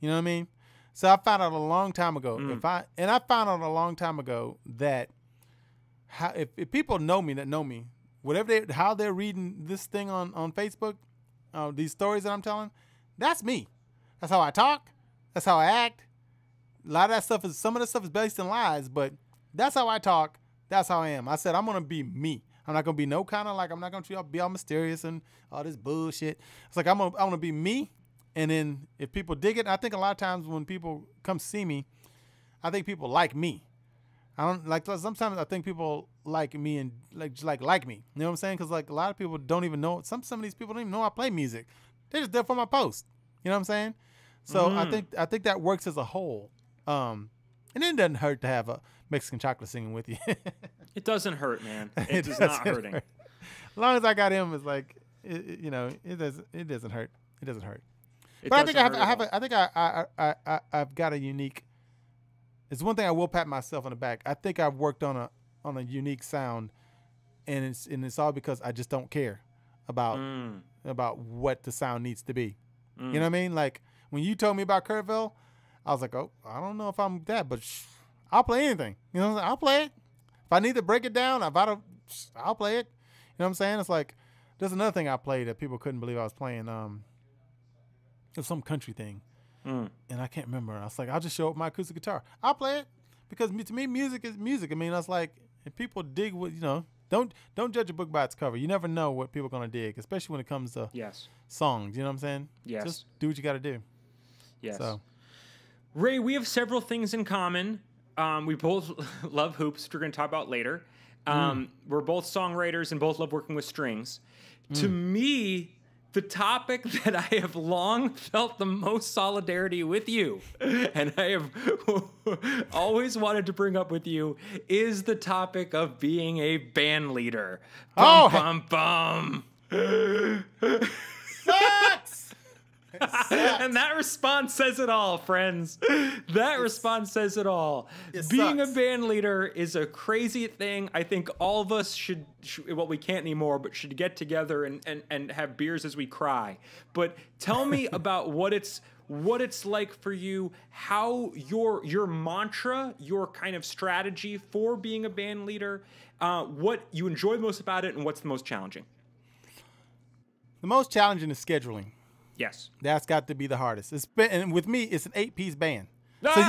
Speaker 2: You know what I mean? So I found out a long time ago. I found out a long time ago that if people know me, how they're reading this thing on Facebook, these stories that I'm telling, that's me. That's how I talk. That's how I act. A lot of that stuff some of the stuff is based in lies, but that's how I talk. That's how I am. I said, I'm going to be me. I'm not going to be no kind of I'm not going to be all mysterious and all this bullshit. It's like, I'm going to be me. And then if people dig it, I think a lot of times when people come see me, I think people like me. Sometimes I think people like me and like me. You know what I'm saying? Because a lot of people don't even know. Some of these people don't even know I play music. They're just there for my post. You know what I'm saying? So I think that works as a whole. And it doesn't hurt to have a Mexican Chocolate singing with you.
Speaker 1: It doesn't hurt, man. It is not hurting.
Speaker 2: Hurt. As long as I got him, it's like, it doesn't hurt. It doesn't hurt. But I think I've got a unique. It's one thing I will pat myself on the back. I think I've worked on a unique sound, and it's all because I just don't care about what the sound needs to be. You know what I mean? Like when you told me about Kurtville, I was like, oh, I don't know if I'm that, but I'll play anything. You know what I'm saying? I'll play it. If I need to break it down, I'll play it. You know what I'm saying? It's like, there's another thing I played that people couldn't believe I was playing. It was some country thing. And I can't remember. I was like, I'll just show up my acoustic guitar. I'll play it, because to me, music is music. I mean, that's like, if people dig what, don't judge a book by its cover. You never know what people are going to dig, especially when it comes to songs. You know what I'm saying?
Speaker 1: Yes.
Speaker 2: Just do what you got to do.
Speaker 1: Yes.
Speaker 2: So,
Speaker 1: Ray, we have several things in common. We both love hoops, which we're going to talk about later. We're both songwriters and both love working with strings. To me, the topic that I have long felt the most solidarity with you, and I have always wanted to bring up with you, is the topic of being a band leader. Bum, bum.
Speaker 2: Sucks!
Speaker 1: And that response says it all, friends. That response says it all. Being a band leader is a crazy thing. I think all of us should, well, we can't anymore, but should get together and have beers as we cry. But tell me about what it's like for you, how your mantra, your kind of strategy for being a band leader, what you enjoy the most about it, and what's the most challenging.
Speaker 2: The most challenging is scheduling.
Speaker 1: Yes.
Speaker 2: That's got to be the hardest. And with me, it's an 8-piece band. So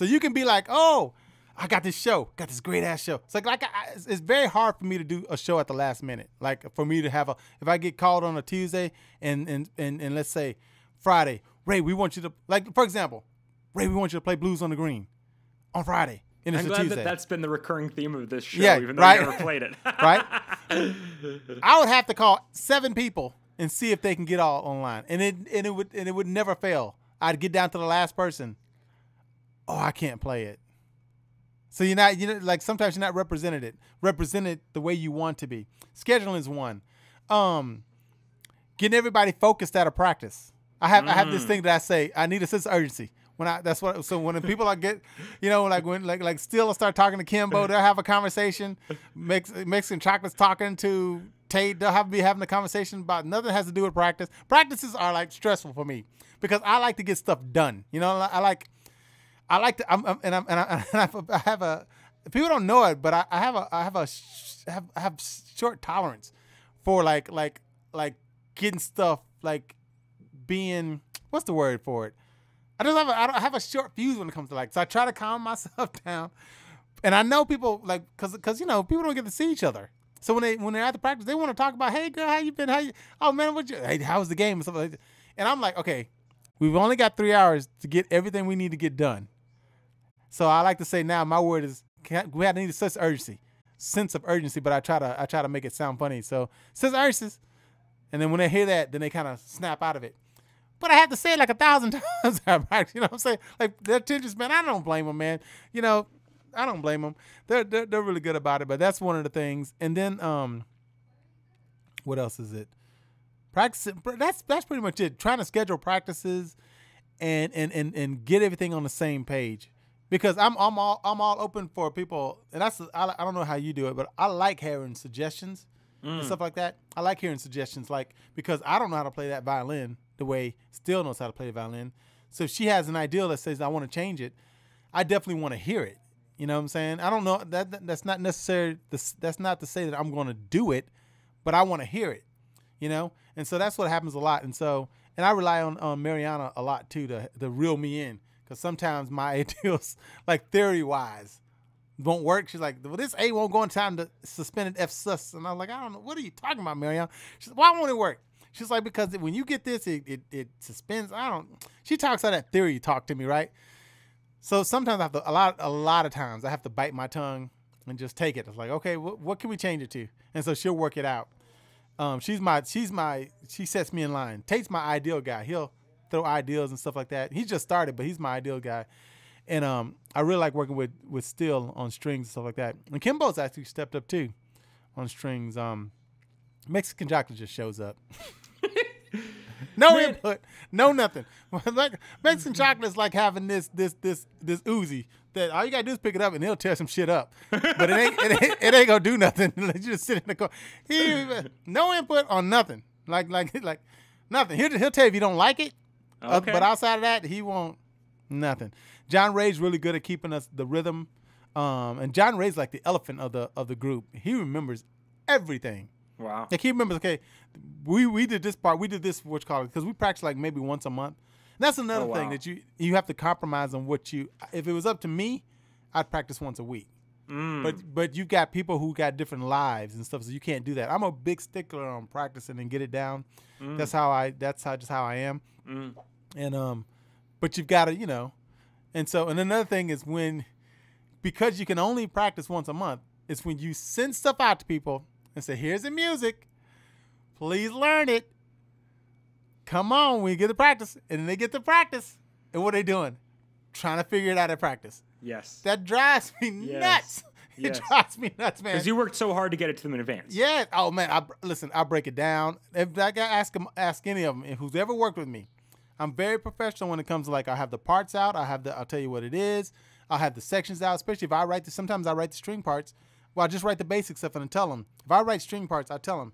Speaker 2: you can be like, oh, I got this show, got this great ass show. It's it's very hard for me to do a show at the last minute. Like for me to have if I get called on a Tuesday and let's say Friday, Ray, we want you to, like, for example, Ray, we want you to play Blues on the Green on Friday. And it's
Speaker 1: I'm
Speaker 2: a
Speaker 1: glad
Speaker 2: Tuesday.
Speaker 1: that's been the recurring theme of this show, even though you never played it.
Speaker 2: Right? I would have to call 7 people and see if they can get all online, and it would never fail. I'd get down to the last person. Oh, I can't play it. So you're not, like sometimes you're not represented the way you want to be. Scheduling is one. Getting everybody focused at a practice. I have this thing that I say, I need a sense of urgency. When people I get, when Steele will start talking to Kimbo, they'll have a conversation. Mexican Chocolate's talking to Tate, they'll be having a conversation about nothing that has to do with practice. Practices are like stressful for me because I like to get stuff done. I have people don't know it, but I have short tolerance for like getting stuff like being, what's the word for it? I have a short fuse when it comes to like, so I try to calm myself down. And I know people like, cause people don't get to see each other. So when they're at the practice, they want to talk about, hey girl, how you been? Oh man, hey, how was the game and stuff like that. And I'm like, okay, we've only got 3 hours to get everything we need to get done. So I like to say now, my word is, we have to need a sense of urgency, but I try to make it sound funny. So sense of urgency, and then when they hear that, then they kind of snap out of it. But I have to say it like 1,000 times. You know what I'm saying? Like their attention span, I don't blame them, man. You know, I don't blame them. They're really good about it. But that's one of the things. And then what else is it? Practice. That's pretty much it. Trying to schedule practices and get everything on the same page. Because I'm all open for people, and I don't know how you do it, but I like hearing suggestions and stuff like that. I like hearing suggestions, like, because I don't know how to play that violin the way Still knows how to play the violin. So if she has an idea that says I want to change it, I definitely want to hear it. You know what I'm saying? I don't know that's not necessary. That's not to say that I'm going to do it, but I want to hear it. You know, and so that's what happens a lot. And I rely on Mariana a lot too to reel me in. Because sometimes my ideas, like theory-wise, won't work. She's like, well, this A won't go in time to suspended F sus. And I'm like, I don't know. What are you talking about, Mariana? She's like, why won't it work? She's like, because when you get this, it suspends. She talks out that theory talk to me, right? So sometimes I have to, a lot of times I have to bite my tongue and just take it. It's like, okay, what can we change it to? And so she'll work it out. She sets me in line. Tate's my ideal guy. He'll throw ideas and stuff like that. He just started, but he's my ideal guy. And I really like working with Still on strings and stuff like that. And Kimbo's actually stepped up too on strings. Mexican Chocolate just shows up. No input, no nothing. Like Mexican Chocolate is like having this Uzi that all you gotta do is pick it up and he'll tear some shit up. But it ain't gonna do nothing. You just sit in the car. No input on nothing. Like nothing. He'll tell you if you don't like it.
Speaker 1: Okay.
Speaker 2: But outside of that, he won't nothing. John Ray's really good at keeping us the rhythm. And John Ray's like the elephant of the group. He remembers everything.
Speaker 1: Wow.
Speaker 2: Like he remembers, okay, we did this part, we did this, what you call it, because we practice like maybe once a month. And that's another thing that you have to compromise on if it was up to me, I'd practice once a week. But you've got people who got different lives and stuff, so you can't do that. I'm a big stickler on practicing and get it down. That's just how I am. And but you've got to, and another thing is because you can only practice once a month, it's when you send stuff out to people and say, here's the music, please learn it. Come on, we get to practice. And then they get to practice. And what are they doing? Trying to figure it out at practice.
Speaker 1: Yes.
Speaker 2: That drives me nuts. It drives me nuts, man.
Speaker 1: Because you worked so hard to get it to them in advance.
Speaker 2: Yeah. Oh, man. I break it down. If I got to ask any of them, who's ever worked with me, I'm very professional when it comes to, like, I have the parts out. I'll tell you what it is. I'll have the sections out, especially if sometimes I write the string parts. Well, I just write the basic stuff and tell them. If I write string parts, I tell them,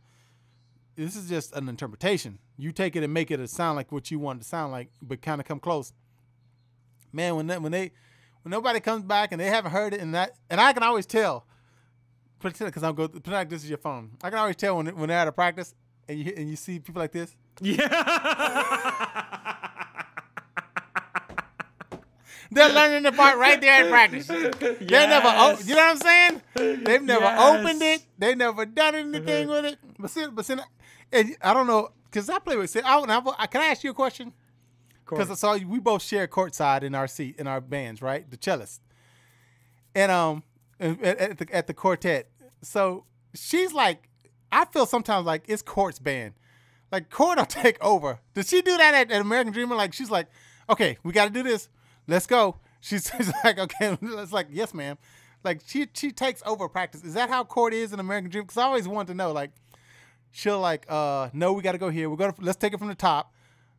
Speaker 2: this is just an interpretation. You take it and make it sound like what you want it to sound like, but kind of come close. Man, when nobody comes back and they haven't heard it, and I can always tell, pretend like this is your phone. I can always tell when they're out of practice and you see people like this.
Speaker 1: Yeah.
Speaker 2: They're learning the part right there in practice. Yes. They never, you know what I'm saying? They've never opened it. They've never done anything with it. But I don't know, because I play with. Can I ask you a question? Because I saw we both share courtside in our seat in our bands, right? The cellist, and at the quartet. So she's like, I feel sometimes like it's Court's band. Like Court will take over. Did she do that at American Dreamer? Like she's like, okay, we got to do this. Let's go. She's like, okay. It's like, yes, ma'am. Like she takes over practice. Is that how Court is in American Dream? Because I always wanted to know. Like she'll like, no, we got to go here. Let's take it from the top.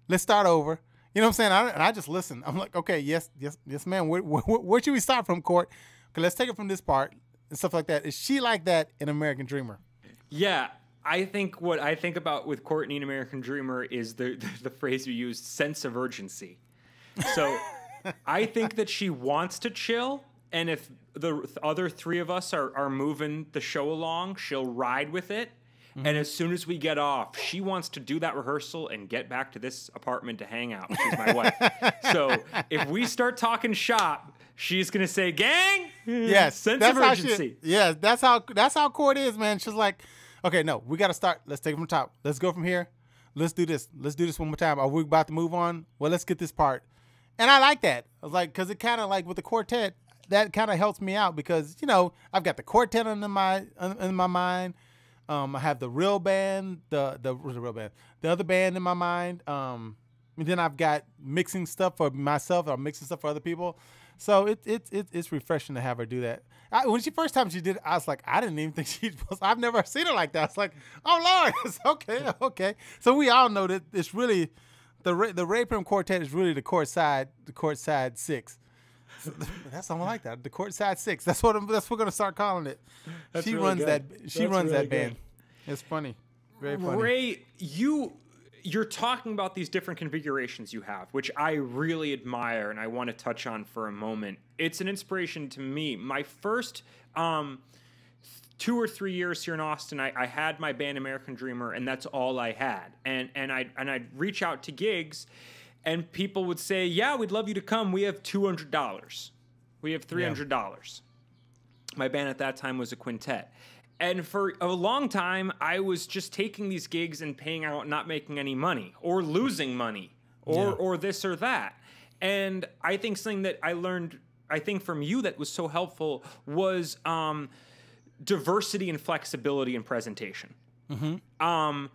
Speaker 2: Let's start over. You know what I'm saying? I just listen. I'm like, okay, yes, ma'am. Where should we start from, Court? Okay, let's take it from this part and stuff like that. Is she like that in American Dreamer?
Speaker 1: Yeah. I think what I think about with Courtney in American Dreamer is the phrase you used, sense of urgency. So I think that she wants to chill and if the other three of us are moving the show along, she'll ride with it. Mm-hmm. And as soon as we get off, she wants to do that rehearsal and get back to this apartment to hang out. She's my wife. So if we start talking shop, she's gonna say, "Gang,
Speaker 2: yes,
Speaker 1: sense of urgency."
Speaker 2: That's how Court is, man. She's like, "Okay, no, we got to start. Let's take it from the top. Let's go from here. Let's do this. Let's do this one more time. Are we about to move on? Well, let's get this part." And I like that. I was like, because it kind of like with the quartet, that kind of helps me out because I've got the quartet in my mind. I have the real band, the other band in my mind. And then I've got mixing stuff for myself or mixing stuff for other people. So it's refreshing to have her do that. When she first time she did it, I was like, I didn't even think she was. I've never seen her like that. I was like, oh Lord, it's okay. So we all know that it's really the Ray Prim Quartet is really the court side six. So that's something like that. The court side six. That's what we're gonna start calling it.
Speaker 1: That's
Speaker 2: she
Speaker 1: really
Speaker 2: runs
Speaker 1: good.
Speaker 2: that. She
Speaker 1: That's
Speaker 2: runs
Speaker 1: really
Speaker 2: that band.
Speaker 1: good.
Speaker 2: It's funny. Very funny.
Speaker 1: Ray, you're talking about these different configurations you have, which I really admire and I want to touch on for a moment. It's an inspiration to me. My first 2 or 3 years here in Austin, I had my band American Dreamer, and that's all I had. And I'd reach out to gigs, and people would say, "Yeah, we'd love you to come. We have $200. We have $300." Yeah. My band at that time was a quintet. And for a long time, I was just taking these gigs and paying out, not making any money, or losing money, or this or that. And I think something that I learned, I think from you that was so helpful was diversity and flexibility in presentation. Mm-hmm.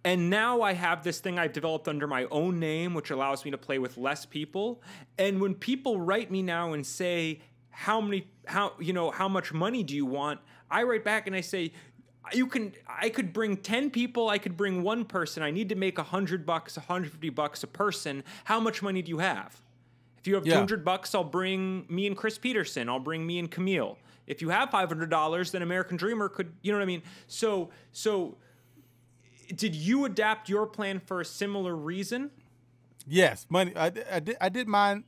Speaker 1: And now I have this thing I've developed under my own name, which allows me to play with less people. And when people write me now and say, how much money do you want? I write back and I say, I could bring 10 people. I could bring one person. I need to make $100, $150 a person. How much money do you have? If you have $200, I'll bring me and Chris Peterson. I'll bring me and Camille. If you have $500, then American Dreamer could, you know what I mean? So did you adapt your plan for a similar reason? Yes,
Speaker 2: money. I did mine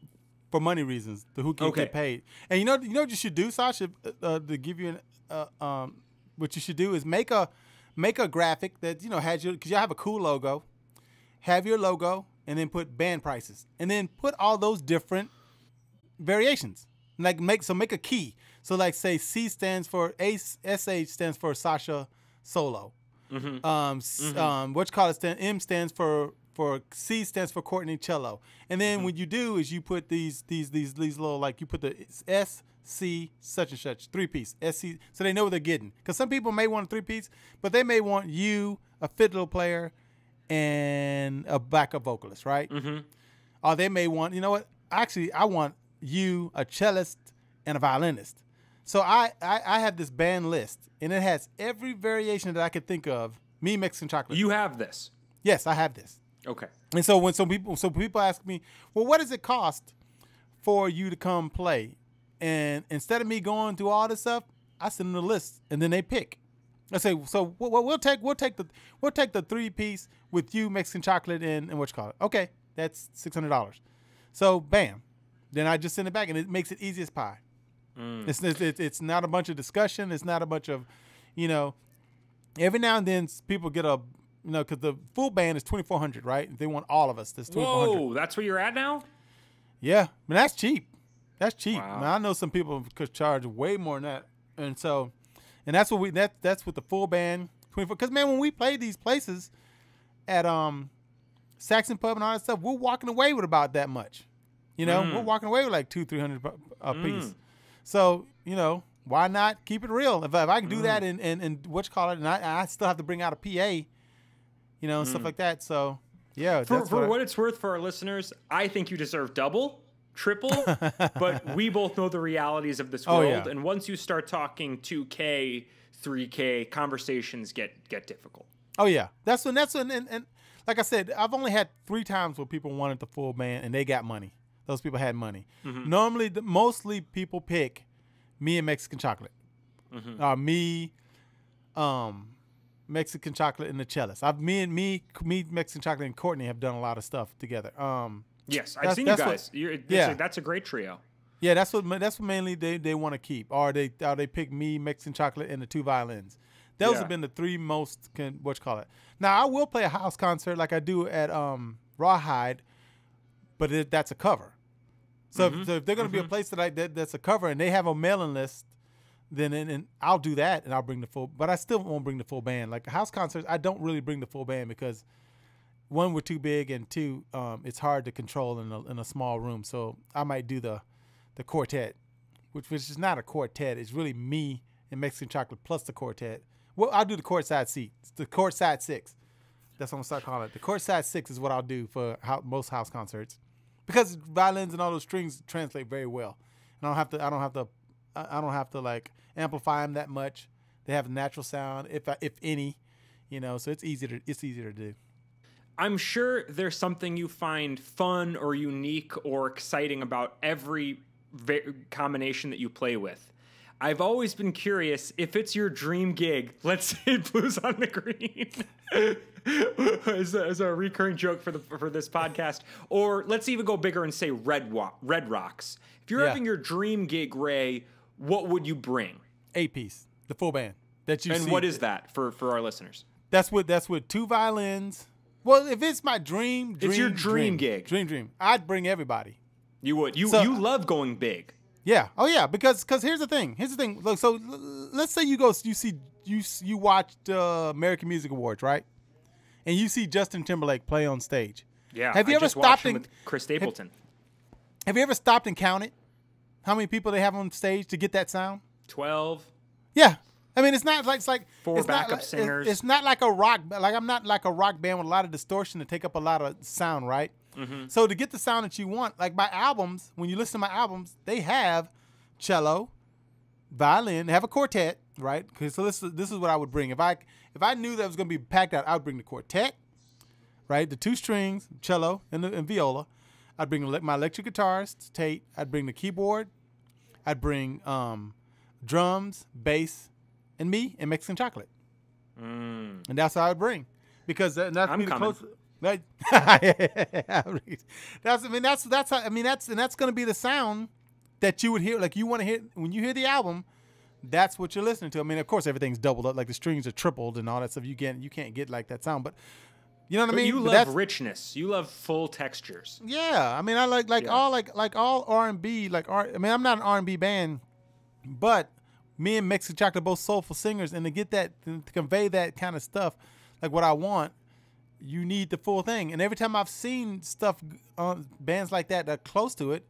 Speaker 2: for money reasons. Who can get paid. And you know what you should do, Sasha, to give you what you should do is make a graphic that has your, because you have a cool logo, have your logo, and then put band prices, and then put all those different variations. Like make a key. So like say SH stands for Sasha Solo. Mm-hmm. M stands for C stands for Courtney Cello. And then what you do is you put these little, like you put the S, C, such and such, 3-piece, SC, so they know what they're getting. Because some people may want a 3-piece, but they may want you, a fiddle player, and a backup vocalist, right? Mm-hmm. Or they may want, actually, I want you, a cellist, and a violinist. So I have this band list, and it has every variation that I could think of, me mixing chocolate.
Speaker 1: You have this?
Speaker 2: Yes, I have this.
Speaker 1: Okay.
Speaker 2: And so when people ask me, well, what does it cost for you to come play? And instead of me going through all this stuff, I send them a list, and then they pick. I say, so we'll take the 3-piece with you Mexican chocolate and what you call it. Okay, that's $600. So bam, then I just send it back, and it makes it easy as pie. It's not a bunch of discussion. It's not a bunch of, every now and then people get a, because the full band is $2,400, right? They want all of us. That's $2,400.
Speaker 1: Whoa, that's where you're at now?
Speaker 2: Yeah, but that's cheap. That's cheap.
Speaker 1: Wow.
Speaker 2: Now, I know some people could charge way more than that, and so, and that's what that's with the full band 24. Because man, when we play these places at Saxon Pub and all that stuff, we're walking away with about that much. We're walking away with like $200-300 a piece. So why not keep it real? If I can do that and what you call it, and I still have to bring out a PA, and stuff like that. So yeah.
Speaker 1: For what it's worth for our listeners, I think you deserve double. Triple, but we both know the realities of this world, and once you start talking 2K, 3K, conversations get difficult.
Speaker 2: Oh yeah, that's when, and like I said, I've only had 3 times where people wanted the full band and they got money. Those people had money. Mm-hmm. Normally, mostly people pick me and Mexican chocolate, me, Mexican chocolate and the cellist. Me, Mexican chocolate and Courtney have done a lot of stuff together.
Speaker 1: Yes, I've seen you guys. That's a great trio.
Speaker 2: Yeah, that's what mainly they want to keep, or they pick me, Mexican Chocolate, and the two violins. Those have been the three most Now I will play a house concert like I do at Rawhide, but that's a cover. So if they're going to be a place that's a cover and they have a mailing list, then I'll do that and I'll bring the full. But I still won't bring the full band. Like house concerts, I don't really bring the full band because one, we're too big, and two, it's hard to control in a small room. So I might do the quartet, which is not a quartet. It's really me and Mexican Chocolate plus the quartet. Well, I'll do the courtside seat. It's the courtside 6. That's what I'm going to start calling it. The courtside 6 is what I'll do for most house concerts, because violins and all those strings translate very well. And I don't have to like amplify them that much. They have a natural sound, if any, So it's easier to do.
Speaker 1: I'm sure there's something you find fun or unique or exciting about every combination that you play with. I've always been curious if it's your dream gig. Let's say Blues on the Green as a recurring joke for this podcast, or let's even go bigger and say Red Rocks. If you're having your dream gig, Ray, what would you bring?
Speaker 2: 8-piece, the full band that you see.
Speaker 1: And what is that for our listeners?
Speaker 2: That's with two violins. Well, if it's my dream,
Speaker 1: it's your dream gig.
Speaker 2: Dream. I'd bring everybody.
Speaker 1: You would. You love going big.
Speaker 2: Yeah. Oh yeah. Because here's the thing. Look, so let's say you watched American Music Awards, right? And you see Justin Timberlake play on stage.
Speaker 1: Yeah.
Speaker 2: Have you ever stopped
Speaker 1: with Chris Stapleton?
Speaker 2: Have you ever stopped and counted how many people they have on stage to get that sound?
Speaker 1: 12.
Speaker 2: Yeah. I mean, it's not like
Speaker 1: 4 backup singers.
Speaker 2: It's not like a rock. Like I'm not like a rock band with a lot of distortion to take up a lot of sound, right? Mm-hmm. So to get the sound that you want, like my albums, when you listen to my albums, they have cello, violin, they have a quartet, right? So this is what I would bring. If I knew that was going to be packed out, I would bring the quartet, right? The 2 strings, cello, and viola. I'd bring my electric guitarist, Tate. I'd bring the keyboard. I'd bring drums, bass, and me and Mexican Chocolate. And that's how I'd bring, because that's
Speaker 1: I'm coming.
Speaker 2: Right? That's going to be the sound that you would hear. Like you want to hear when you hear the album. That's what you're listening to. I mean, of course, everything's doubled up, like the strings are tripled and all that stuff. You can't get like that sound, but you know what I mean.
Speaker 1: You love richness. You love full textures.
Speaker 2: Yeah, I mean, I all R&B. I'm not an R&B band, but me and Mexican Chocolate are both soulful singers, and to convey that kind of stuff, like what I want, you need the full thing. And every time I've seen stuff on bands like that are close to it,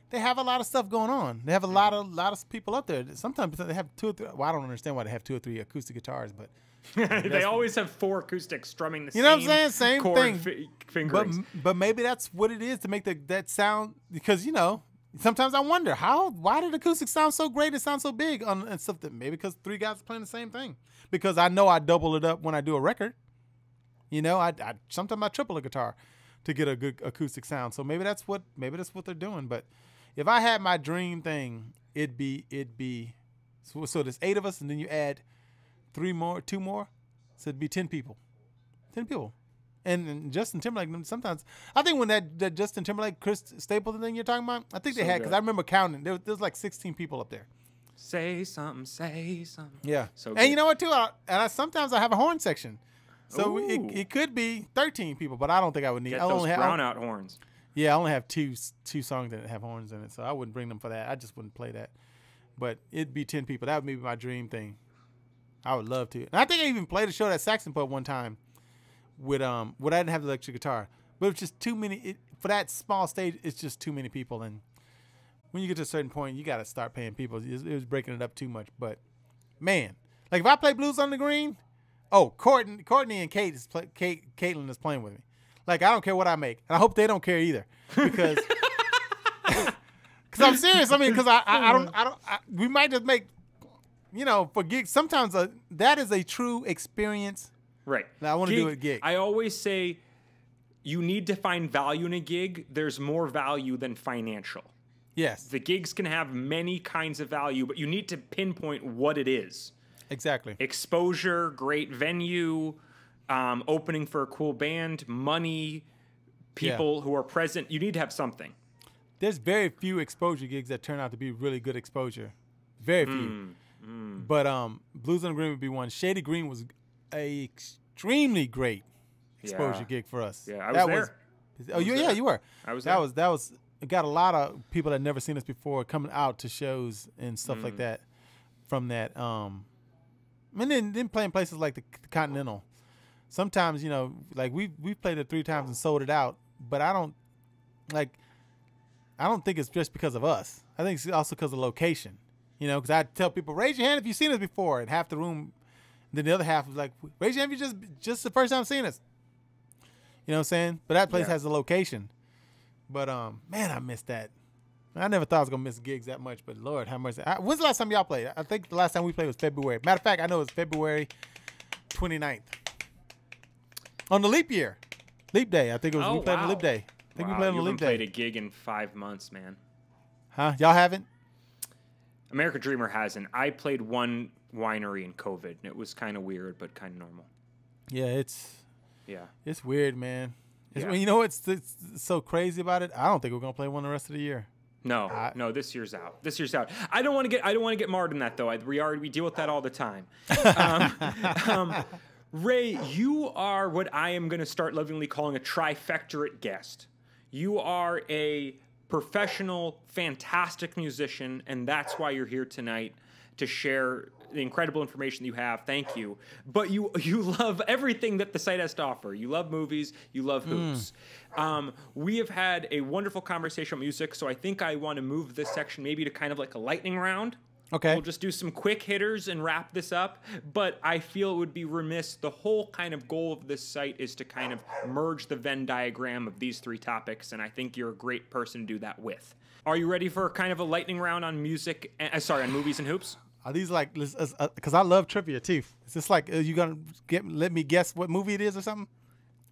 Speaker 2: they have a lot of stuff going on. They have a lot of people up there. Sometimes they have 2 or 3. Well, I don't understand why they have 2 or 3 acoustic guitars, but
Speaker 1: they always have 4 acoustics strumming the same.
Speaker 2: You know what I'm saying? Same thing.
Speaker 1: Fingerings.
Speaker 2: But maybe that's what it is to make that sound. Because sometimes I wonder why did acoustics sound so great? It sounds so big and stuff. That maybe because 3 guys are playing the same thing. Because I know I double it up when I do a record. I sometimes I triple a guitar to get a good acoustic sound. So maybe that's what they're doing. But if I had my dream thing, it'd be so there's 8 of us, and then you add 2 more, so it'd be 10 people. 10 people. And Justin Timberlake, sometimes I think when that Justin Timberlake, Chris Stapleton thing you're talking about, I think they had, because I remember counting, there was like 16 people up there.
Speaker 1: Say something.
Speaker 2: Yeah.
Speaker 1: So
Speaker 2: and you know what too? Sometimes I have a horn section. So it could be 13 people, but I don't think I would need.
Speaker 1: Get those brown-out horns.
Speaker 2: Yeah, I only have two songs that have horns in it, so I wouldn't bring them for that. I just wouldn't play that. But it'd be 10 people. That would be my dream thing. I would love to. And I think I even played a show at Saxon Pub one time with I didn't have the electric guitar, but it was just too many. For that small stage, it's just too many people, and when you get to a certain point, you got to start paying people. It was breaking it up too much. But man, like if I play Blues on the Green. Oh, Courtney and Caitlin is playing with me. Like, I don't care what I make. And I hope they don't care either. Because I'm serious. I mean, because we might just make, for gigs. Sometimes that is a true experience.
Speaker 1: Right.
Speaker 2: Now I want to do a gig.
Speaker 1: I always say you need to find value in a gig. There's more value than financial.
Speaker 2: Yes.
Speaker 1: The gigs can have many kinds of value, but you need to pinpoint what it is.
Speaker 2: Exactly.
Speaker 1: Exposure, great venue, opening for a cool band, money, people who are present. You need to have something.
Speaker 2: there's very few exposure gigs that turn out to be really good exposure. Very few. But Blues on the Green would be one. Shady Green was a extremely great exposure gig for us.
Speaker 1: Yeah, I was there.
Speaker 2: Yeah, you were.
Speaker 1: I was there.
Speaker 2: That was got a lot of people that never seen us before coming out to shows and stuff like that from that. And then playing places like the Continental. Sometimes, you know, like we played it 3 times and sold it out, but I don't think it's just because of us. I think it's also because of location. You know, because I tell people, raise your hand if you've seen us before, and half the room, then the other half was like, raise your hand if you just the first time seeing us. You know what I'm saying? But that place has a location. But man, I missed that. I never thought I was gonna miss gigs that much, but Lord, how much? When's the last time y'all played? I think the last time we played was February. Matter of fact, I know it was February 29th on the leap year, leap day. I think it was. We played on Leap Day. I think we played on the Leap Day.
Speaker 1: You haven't played a gig in 5 months, man.
Speaker 2: Huh? Y'all haven't?
Speaker 1: American Dreamer hasn't. I played one winery in COVID, and it was kind of weird, but kind of normal.
Speaker 2: Yeah, it's weird, man. You know what's so crazy about it? I don't think we're gonna play one the rest of the year.
Speaker 1: No, this year's out. This year's out. I don't want to get marred in that though. We deal with that all the time. Ray, you are what I am going to start lovingly calling a trifectorate guest. You are a professional, fantastic musician, and that's why you're here tonight to share the incredible information you have. Thank you. But you love everything that the site has to offer. You love movies. You love hoops. We have had a wonderful conversation on music, so I think I want to move this section maybe to kind of like a lightning round.
Speaker 2: Okay.
Speaker 1: We'll just do some quick hitters and wrap this up. But I feel it would be remiss. The whole kind of goal of this site is to kind of merge the Venn diagram of these 3 topics, and I think you're a great person to do that with. Are you ready for kind of a lightning round on music? On movies and hoops?
Speaker 2: Are these like, because I love trivia too. Is this like, you gonna let me guess what movie it is or something?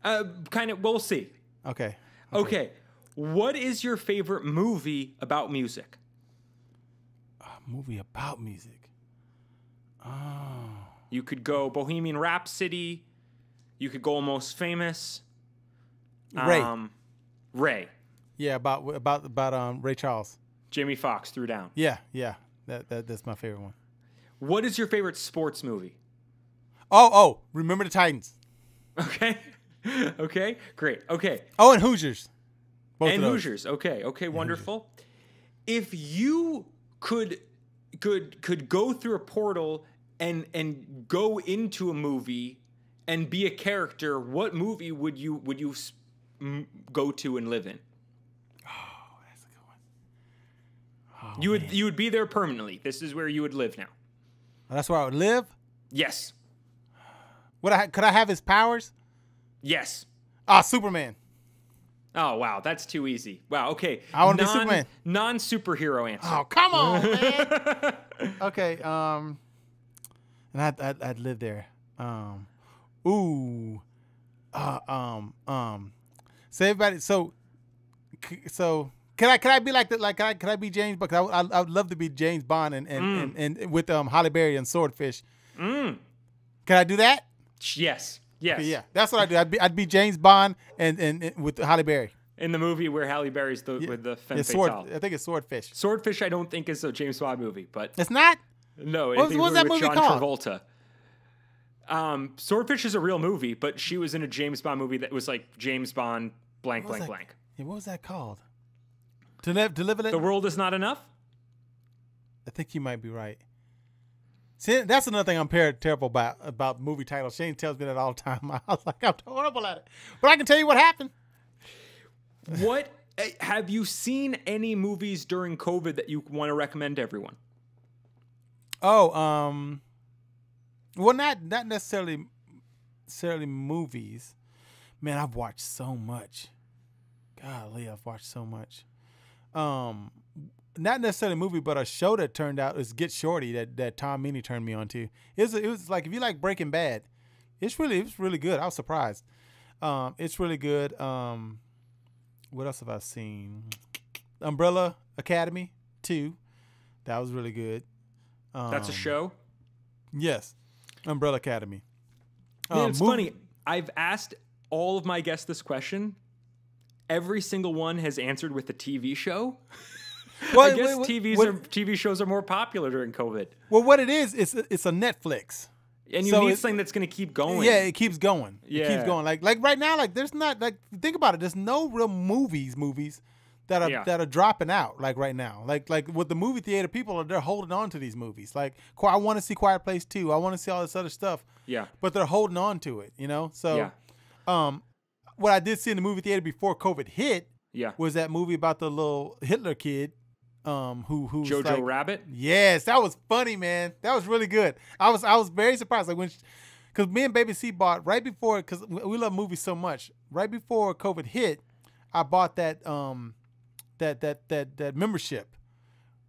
Speaker 1: Kind of. We'll see. Okay. What is your favorite movie about music?
Speaker 2: Movie about music. Oh.
Speaker 1: You could go Bohemian Rhapsody. You could go Almost Famous. Ray.
Speaker 2: Yeah, about Ray Charles.
Speaker 1: Jamie Foxx threw down.
Speaker 2: Yeah. That's my favorite one.
Speaker 1: What is your favorite sports movie?
Speaker 2: Oh, Remember the Titans.
Speaker 1: Okay, great. Okay.
Speaker 2: Oh, and Hoosiers.
Speaker 1: Both and Hoosiers. Okay, wonderful. If you could go through a portal and go into a movie and be a character, what movie would you go to and live in?
Speaker 2: Oh, that's a good one.
Speaker 1: You would be there permanently. This is where you would live now.
Speaker 2: That's where I would live?
Speaker 1: Yes.
Speaker 2: Could I have his powers?
Speaker 1: Yes.
Speaker 2: Superman.
Speaker 1: Oh, wow. That's too easy. Wow. Okay.
Speaker 2: I want to be Superman.
Speaker 1: Non-superhero answer.
Speaker 2: Oh, come on, man. Okay. And I'd live there. So everybody. So can I be like that? Can I be James Bond? I would love to be James Bond and with Halle Berry and Swordfish. Can I do that?
Speaker 1: Yes.
Speaker 2: Okay, yeah, that's what I do. I'd be James Bond and with Halle Berry.
Speaker 1: In the movie where Halle Berry's with the femme fatale.
Speaker 2: I think it's Swordfish.
Speaker 1: Swordfish, I don't think is a James Bond movie, but
Speaker 2: it's not.
Speaker 1: No,
Speaker 2: what's that movie
Speaker 1: John
Speaker 2: called?
Speaker 1: Travolta. Swordfish is a real movie, but she was in a James Bond movie that was like James Bond blank.
Speaker 2: Yeah, what was that called? To live it.
Speaker 1: The World Is Not Enough.
Speaker 2: I think you might be right. See, that's another thing I'm terrible about movie titles. Shane tells me that all the time. I was like, I'm horrible at it. But I can tell you what happened.
Speaker 1: What have you seen any movies during COVID that you want to recommend to everyone?
Speaker 2: Well, not necessarily movies. Man, I've watched so much. Golly, I've watched so much. Not necessarily a movie, but a show that turned out is Get Shorty that Tom Meany turned me on to. It was like, if you like Breaking Bad, it's really good. I was surprised. It's really good. What else have I seen? Umbrella Academy 2. That was really good.
Speaker 1: That's a show?
Speaker 2: Yes. Umbrella Academy.
Speaker 1: Man, it's funny. I've asked all of my guests this question, every single one has answered with a TV show.
Speaker 2: Well,
Speaker 1: I guess TV shows are more popular during COVID.
Speaker 2: Well, what it is, it's a Netflix.
Speaker 1: And you need something that's going to keep going.
Speaker 2: Yeah, it keeps going.
Speaker 1: Yeah.
Speaker 2: It keeps going. Like right now, like there's not, like, think about it. There's no real movies that are dropping out, like right now. Like with the movie theater, they're holding on to these movies. Like, I want to see Quiet Place 2. I want to see all this other stuff.
Speaker 1: Yeah.
Speaker 2: But they're holding on to it, you know? So what I did see in the movie theater before COVID hit was that movie about the little Hitler kid. Who
Speaker 1: Jojo
Speaker 2: like,
Speaker 1: Rabbit?
Speaker 2: Yes, that was funny, man. That was really good. I was very surprised, like because me and Baby C bought right before, because we love movies so much. Right before COVID hit, I bought that that membership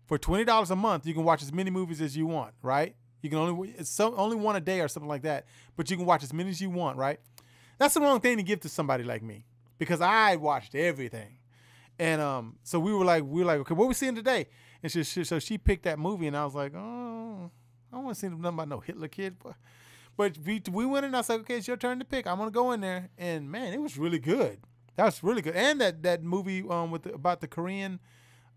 Speaker 2: for $20 a month. You can watch as many movies as you want, right? You can only one a day or something like that, but you can watch as many as you want, right? That's the wrong thing to give to somebody like me, because I watched everything. And so we were like, okay, what are we seeing today? And so she picked that movie, and I was like, oh, I don't want to see nothing about no Hitler kid. But we went in, and I was like, okay, it's your turn to pick. I'm gonna go in there, and man, it was really good. That was really good. And that movie about the Korean,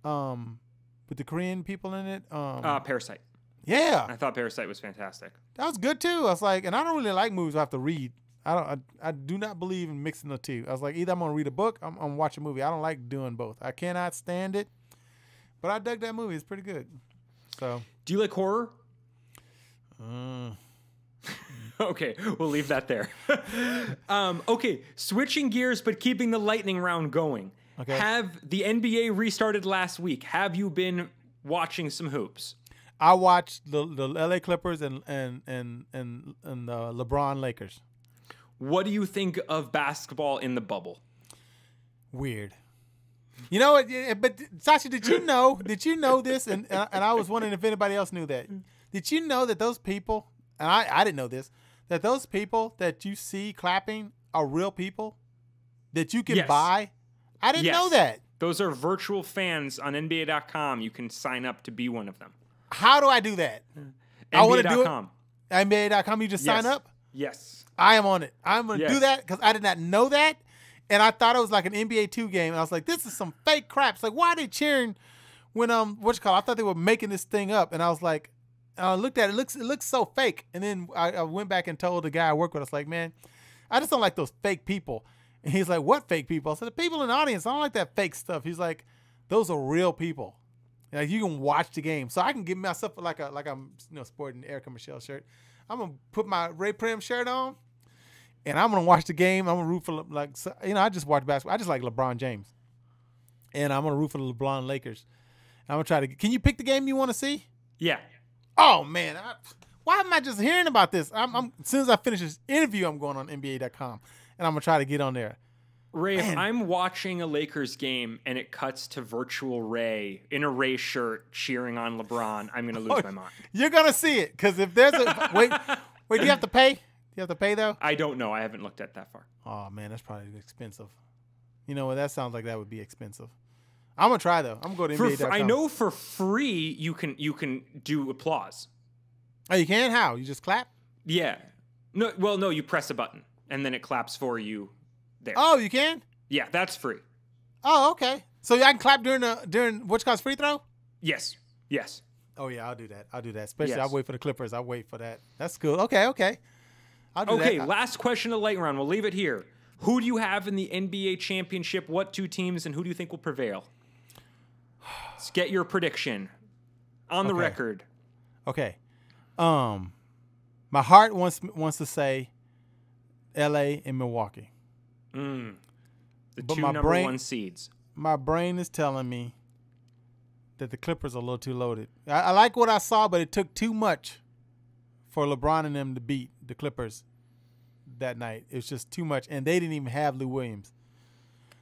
Speaker 2: with the Korean people in it.
Speaker 1: Parasite.
Speaker 2: Yeah,
Speaker 1: I thought Parasite was fantastic.
Speaker 2: That was good too. I was like, and I don't really like movies I have to read. I do not believe in mixing the two. I was like, either I'm gonna read a book, I'm gonna watch a movie. I don't like doing both. I cannot stand it. But I dug that movie. It's pretty good. So,
Speaker 1: do you like horror? Okay, we'll leave that there. Okay, switching gears but keeping the lightning round going.
Speaker 2: Okay.
Speaker 1: Have the NBA restarted last week? Have you been watching some hoops?
Speaker 2: I watched the LA Clippers and the LeBron Lakers.
Speaker 1: What do you think of basketball in the bubble?
Speaker 2: Weird. You know what? But Sasha, did you know this? And I was wondering if anybody else knew that. Did you know that those people, and I didn't know this, that those people that you see clapping are real people that you can buy? I didn't know that.
Speaker 1: Those are virtual fans on NBA.com. You can sign up to be one of them.
Speaker 2: How do I do that? I want to do it. NBA.com. You just sign up?
Speaker 1: Yes.
Speaker 2: I am on it. I'm going to do that because I did not know that. And I thought it was like an NBA 2 game. And I was like, this is some fake crap. It's like, why are they cheering when, I thought they were making this thing up. And I was like, I looked at it. It looks so fake. And then I went back and told the guy I work with, I was like, man, I just don't like those fake people. And he's like, what fake people? I said, the people in the audience, I don't like that fake stuff. He's like, those are real people. Like, you can watch the game. So I can give myself like I'm sporting an Erica Michelle shirt. I'm going to put my Ray Prim shirt on, and I'm going to watch the game. I'm going to root for, I just watch basketball. I just like LeBron James. And I'm going to root for the LeBron Lakers. And I'm going to try to – can you pick the game you want to see?
Speaker 1: Yeah.
Speaker 2: Oh, man. Why am I just hearing about this? As soon as I finish this interview, I'm going on NBA.com, and I'm going to try to get on there.
Speaker 1: Ray, if I'm watching a Lakers game and it cuts to virtual Ray in a Ray shirt cheering on LeBron, I'm going to lose my mind.
Speaker 2: You're going to see it, because if there's a – wait, do you have to pay? Do you have to pay, though?
Speaker 1: I don't know. I haven't looked at that far.
Speaker 2: Oh, man, that's probably expensive. You know what? That sounds like that would be expensive. I'm going to try, though. I'm going to go to NBA.com.
Speaker 1: I know for free you can do applause.
Speaker 2: Oh, you can? How? You just clap?
Speaker 1: Yeah. No, you press a button, and then it claps for you. There.
Speaker 2: Oh, you can?
Speaker 1: Yeah, that's free.
Speaker 2: Oh, okay. So I can clap during what's called free throw?
Speaker 1: Yes.
Speaker 2: Oh yeah, I'll do that. Especially I'll wait for the Clippers. I'll wait for that. That's cool. Okay. I'll do that.
Speaker 1: Okay, last question of the lightning round. We'll leave it here. Who do you have in the NBA championship? What two teams, and who do you think will prevail? Let's get your prediction on the record.
Speaker 2: Okay. My heart wants to say LA and Milwaukee.
Speaker 1: The
Speaker 2: but
Speaker 1: two
Speaker 2: my
Speaker 1: number one seeds.
Speaker 2: My brain is telling me that the Clippers are a little too loaded. I like what I saw, but it took too much for LeBron and them to beat the Clippers that night. It was just too much, and they didn't even have Lou Williams.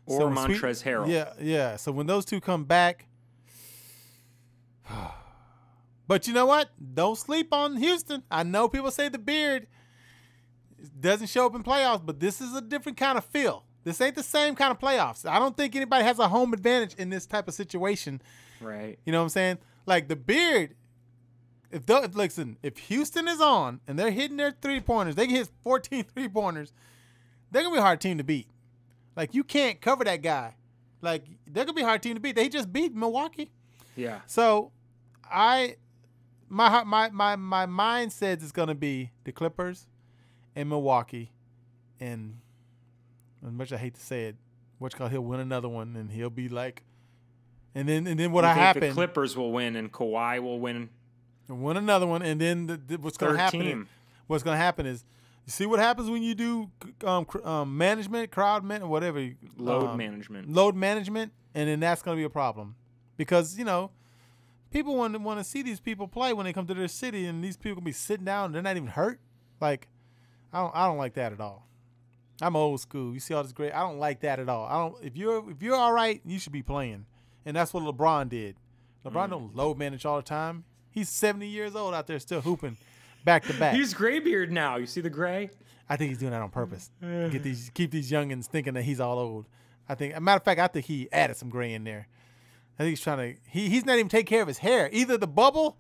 Speaker 1: Or Montrezl Harrell.
Speaker 2: Yeah. So when those two come back, but you know what? Don't sleep on Houston. I know people say the beard doesn't show up in playoffs, but this is a different kind of feel. This ain't the same kind of playoffs. I don't think anybody has a home advantage in this type of situation.
Speaker 1: Right.
Speaker 2: You know what I'm saying? Like the beard, if Houston is on and they're hitting their 3-pointers, they can hit 14 3-pointers, they're going to be a hard team to beat. Like, you can't cover that guy. Like, they're going to be a hard team to beat. They just beat Milwaukee.
Speaker 1: Yeah.
Speaker 2: So, my mind says it's going to be the Clippers and Milwaukee. And as much as I hate to say it, he'll win another one, and he'll be like, and then what happen?
Speaker 1: The Clippers will win, and Kawhi will win
Speaker 2: another one, and then what's going to happen? What's going to happen is, you see what happens when you do management, crowd management, whatever,
Speaker 1: load
Speaker 2: management, and then that's going to be a problem, because people want to see these people play when they come to their city, and these people can be sitting down and they're not even hurt. Like, I don't like that at all. I'm old school. You see all this great. I don't like that at all. If you're all right, you should be playing, and that's what LeBron did. LeBron don't load manage all the time. He's 70 years old out there still hooping back to back.
Speaker 1: He's graybeard now. You see the gray?
Speaker 2: I think he's doing that on purpose. Keep these youngins thinking that he's all old. As a matter of fact, I think he added some gray in there. I think he's trying to. He's not even taking care of his hair. Either the bubble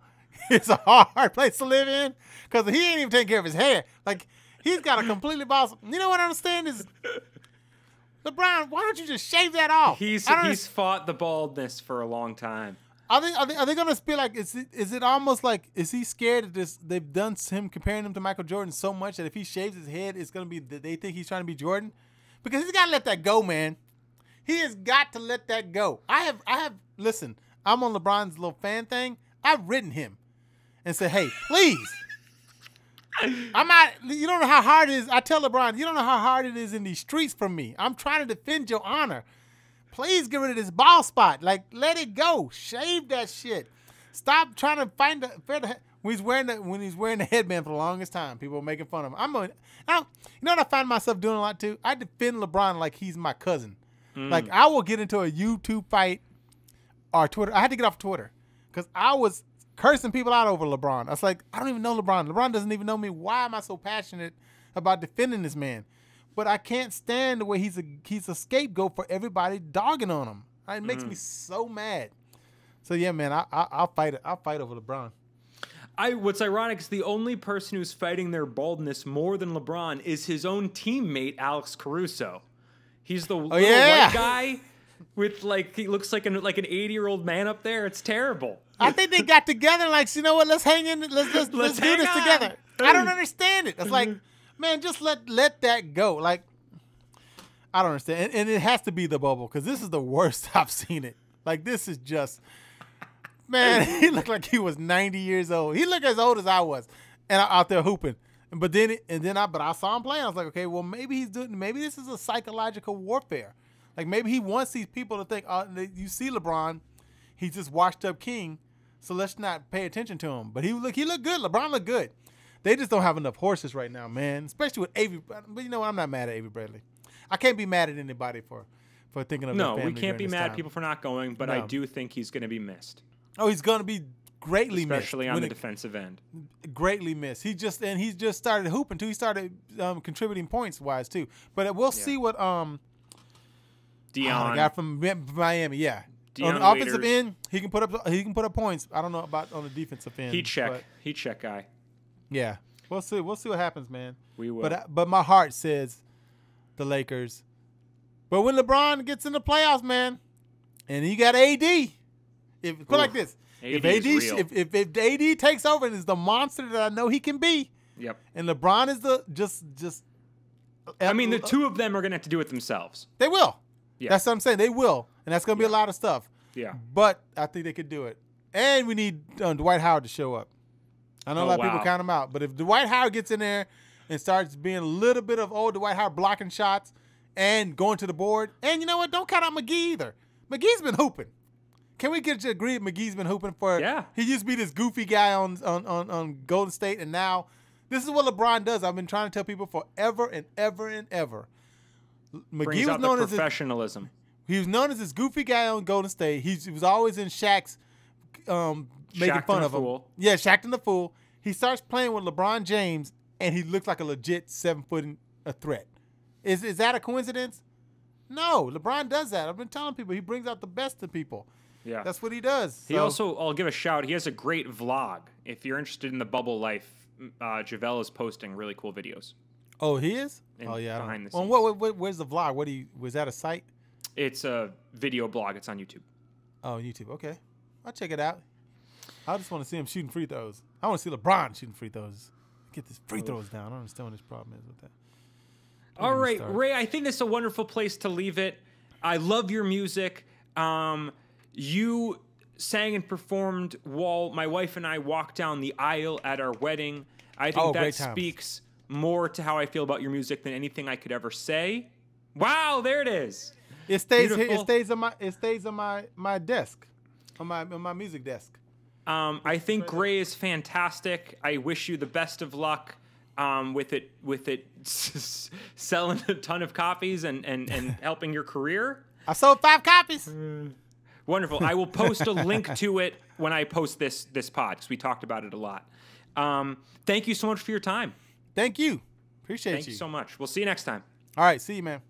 Speaker 2: is a hard place to live in, because he ain't even taking care of his hair. Like, he's got a completely boss. You know what I understand is, LeBron, why don't you just shave that off?
Speaker 1: He's fought the baldness for a long time.
Speaker 2: Are they gonna be like? Is it almost like? Is he scared of this? They've done comparing him to Michael Jordan so much that if he shaves his head, it's gonna be that they think he's trying to be Jordan, because he's gotta let that go, man. He has got to let that go. I have. Listen, I'm on LeBron's little fan thing. I've written him and said, hey, please. I'm not. You don't know how hard it is. I tell LeBron, you don't know how hard it is in these streets for me. I'm trying to defend your honor. Please get rid of this bald spot. Like, let it go. Shave that shit. Stop trying to find when he's wearing the headband for the longest time. People are making fun of him. You know what I find myself doing a lot too? I defend LeBron like he's my cousin. Like, I will get into a YouTube fight or Twitter. I had to get off Twitter because I was cursing people out over LeBron. I was like, I don't even know LeBron. LeBron doesn't even know me. Why am I so passionate about defending this man? But I can't stand the way he's a scapegoat for everybody dogging on him. It makes me so mad. So yeah, man, I'll fight it. I'll fight over LeBron.
Speaker 1: What's ironic is the only person who's fighting their baldness more than LeBron is his own teammate, Alex Caruso. He's the little white guy with, like, he looks like an 80-year-old man up there. It's terrible.
Speaker 2: I think they got together and, like, you know what? Let's hang in. Let's do this together. I don't understand it. It's like, man, just let that go. Like, I don't understand. And it has to be the bubble, because this is the worst I've seen it. Like, this is just, man, he looked like he was 90 years old. He looked as old as I was, and out there hooping. But I saw him playing. I was like, okay, well, maybe this is a psychological warfare. Like, maybe he wants these people to think, you see LeBron, he's just washed up king, so let's not pay attention to him. But he looked good. LeBron looked good. They just don't have enough horses right now, man. Especially with Avery. But you know what? I'm not mad at Avery Bradley. I can't be mad at anybody for thinking of their family.
Speaker 1: No, we can't be mad
Speaker 2: time.
Speaker 1: at people for not going, but I do think he's going to be missed.
Speaker 2: Oh, he's going to be greatly missed.
Speaker 1: Especially on the defensive end.
Speaker 2: Greatly missed. He's just started hooping, too. He started contributing points-wise, too. But we'll see what
Speaker 1: Dion.
Speaker 2: The guy from Miami, yeah.
Speaker 1: Dion
Speaker 2: on the offensive end, he can put up points. I don't know about on the defensive end.
Speaker 1: Heat check guy.
Speaker 2: Yeah. We'll see what happens, man.
Speaker 1: We will.
Speaker 2: But my heart says the Lakers. But when LeBron gets in the playoffs, man, and he got AD, put like this. If AD takes over and is the monster that I know he can be,
Speaker 1: yep.
Speaker 2: And LeBron is the just
Speaker 1: I mean, the two of them are going to have to do it themselves.
Speaker 2: They will.
Speaker 1: Yeah.
Speaker 2: That's what I'm saying. They will. And that's going to be a lot of stuff.
Speaker 1: Yeah.
Speaker 2: But I think they could do it. And we need Dwight Howard to show up. I know a lot of people count him out. But if Dwight Howard gets in there and starts being a little bit of Dwight Howard blocking shots and going to the board. And you know what? Don't count out McGee either. McGee's been hooping. Can we just agree McGee's been hooping for?
Speaker 1: Yeah.
Speaker 2: He used to be this goofy guy on Golden State, and now this is what LeBron does. I've been trying to tell people forever and ever and ever.
Speaker 1: McGee was known as professionalism.
Speaker 2: He was known as this goofy guy on Golden State. He was always in Shaq's making fun of him. Yeah, Shaq and the Fool. He starts playing with LeBron James, and he looks like a legit 7-foot threat. Is that a coincidence? No, LeBron does that. I've been telling people he brings out the best in people.
Speaker 1: Yeah,
Speaker 2: that's what he does.
Speaker 1: He also, I'll give a shout. He has a great vlog. If you're interested in the bubble life, Javelle is posting really cool videos.
Speaker 2: Oh, he is.
Speaker 1: And
Speaker 2: Oh yeah.
Speaker 1: behind the
Speaker 2: Well,
Speaker 1: scenes.
Speaker 2: where's the vlog? Was that a site?
Speaker 1: It's a video blog. It's on YouTube.
Speaker 2: Oh, YouTube. Okay, I'll check it out. I just want to see him shooting free throws. I want to see LeBron shooting free throws. Get this free throws down. I don't understand what his problem is with that.
Speaker 1: All right, Ray, I think this is a wonderful place to leave it. I love your music. You sang and performed while my wife and I walked down the aisle at our wedding. I think that speaks more to how I feel about your music than anything I could ever say. Wow, there it is.
Speaker 2: It stays here. It stays on my desk, on my music desk.
Speaker 1: I think Ray is fantastic. I wish you the best of luck with it selling a ton of copies and helping your career.
Speaker 2: I sold 5 copies.
Speaker 1: Wonderful. I will post a link to it when I post this pod because we talked about it a lot. Thank you so much for your time.
Speaker 2: Thank you. Appreciate you.
Speaker 1: Thank you so much. We'll see you next time.
Speaker 2: All right. See you, man.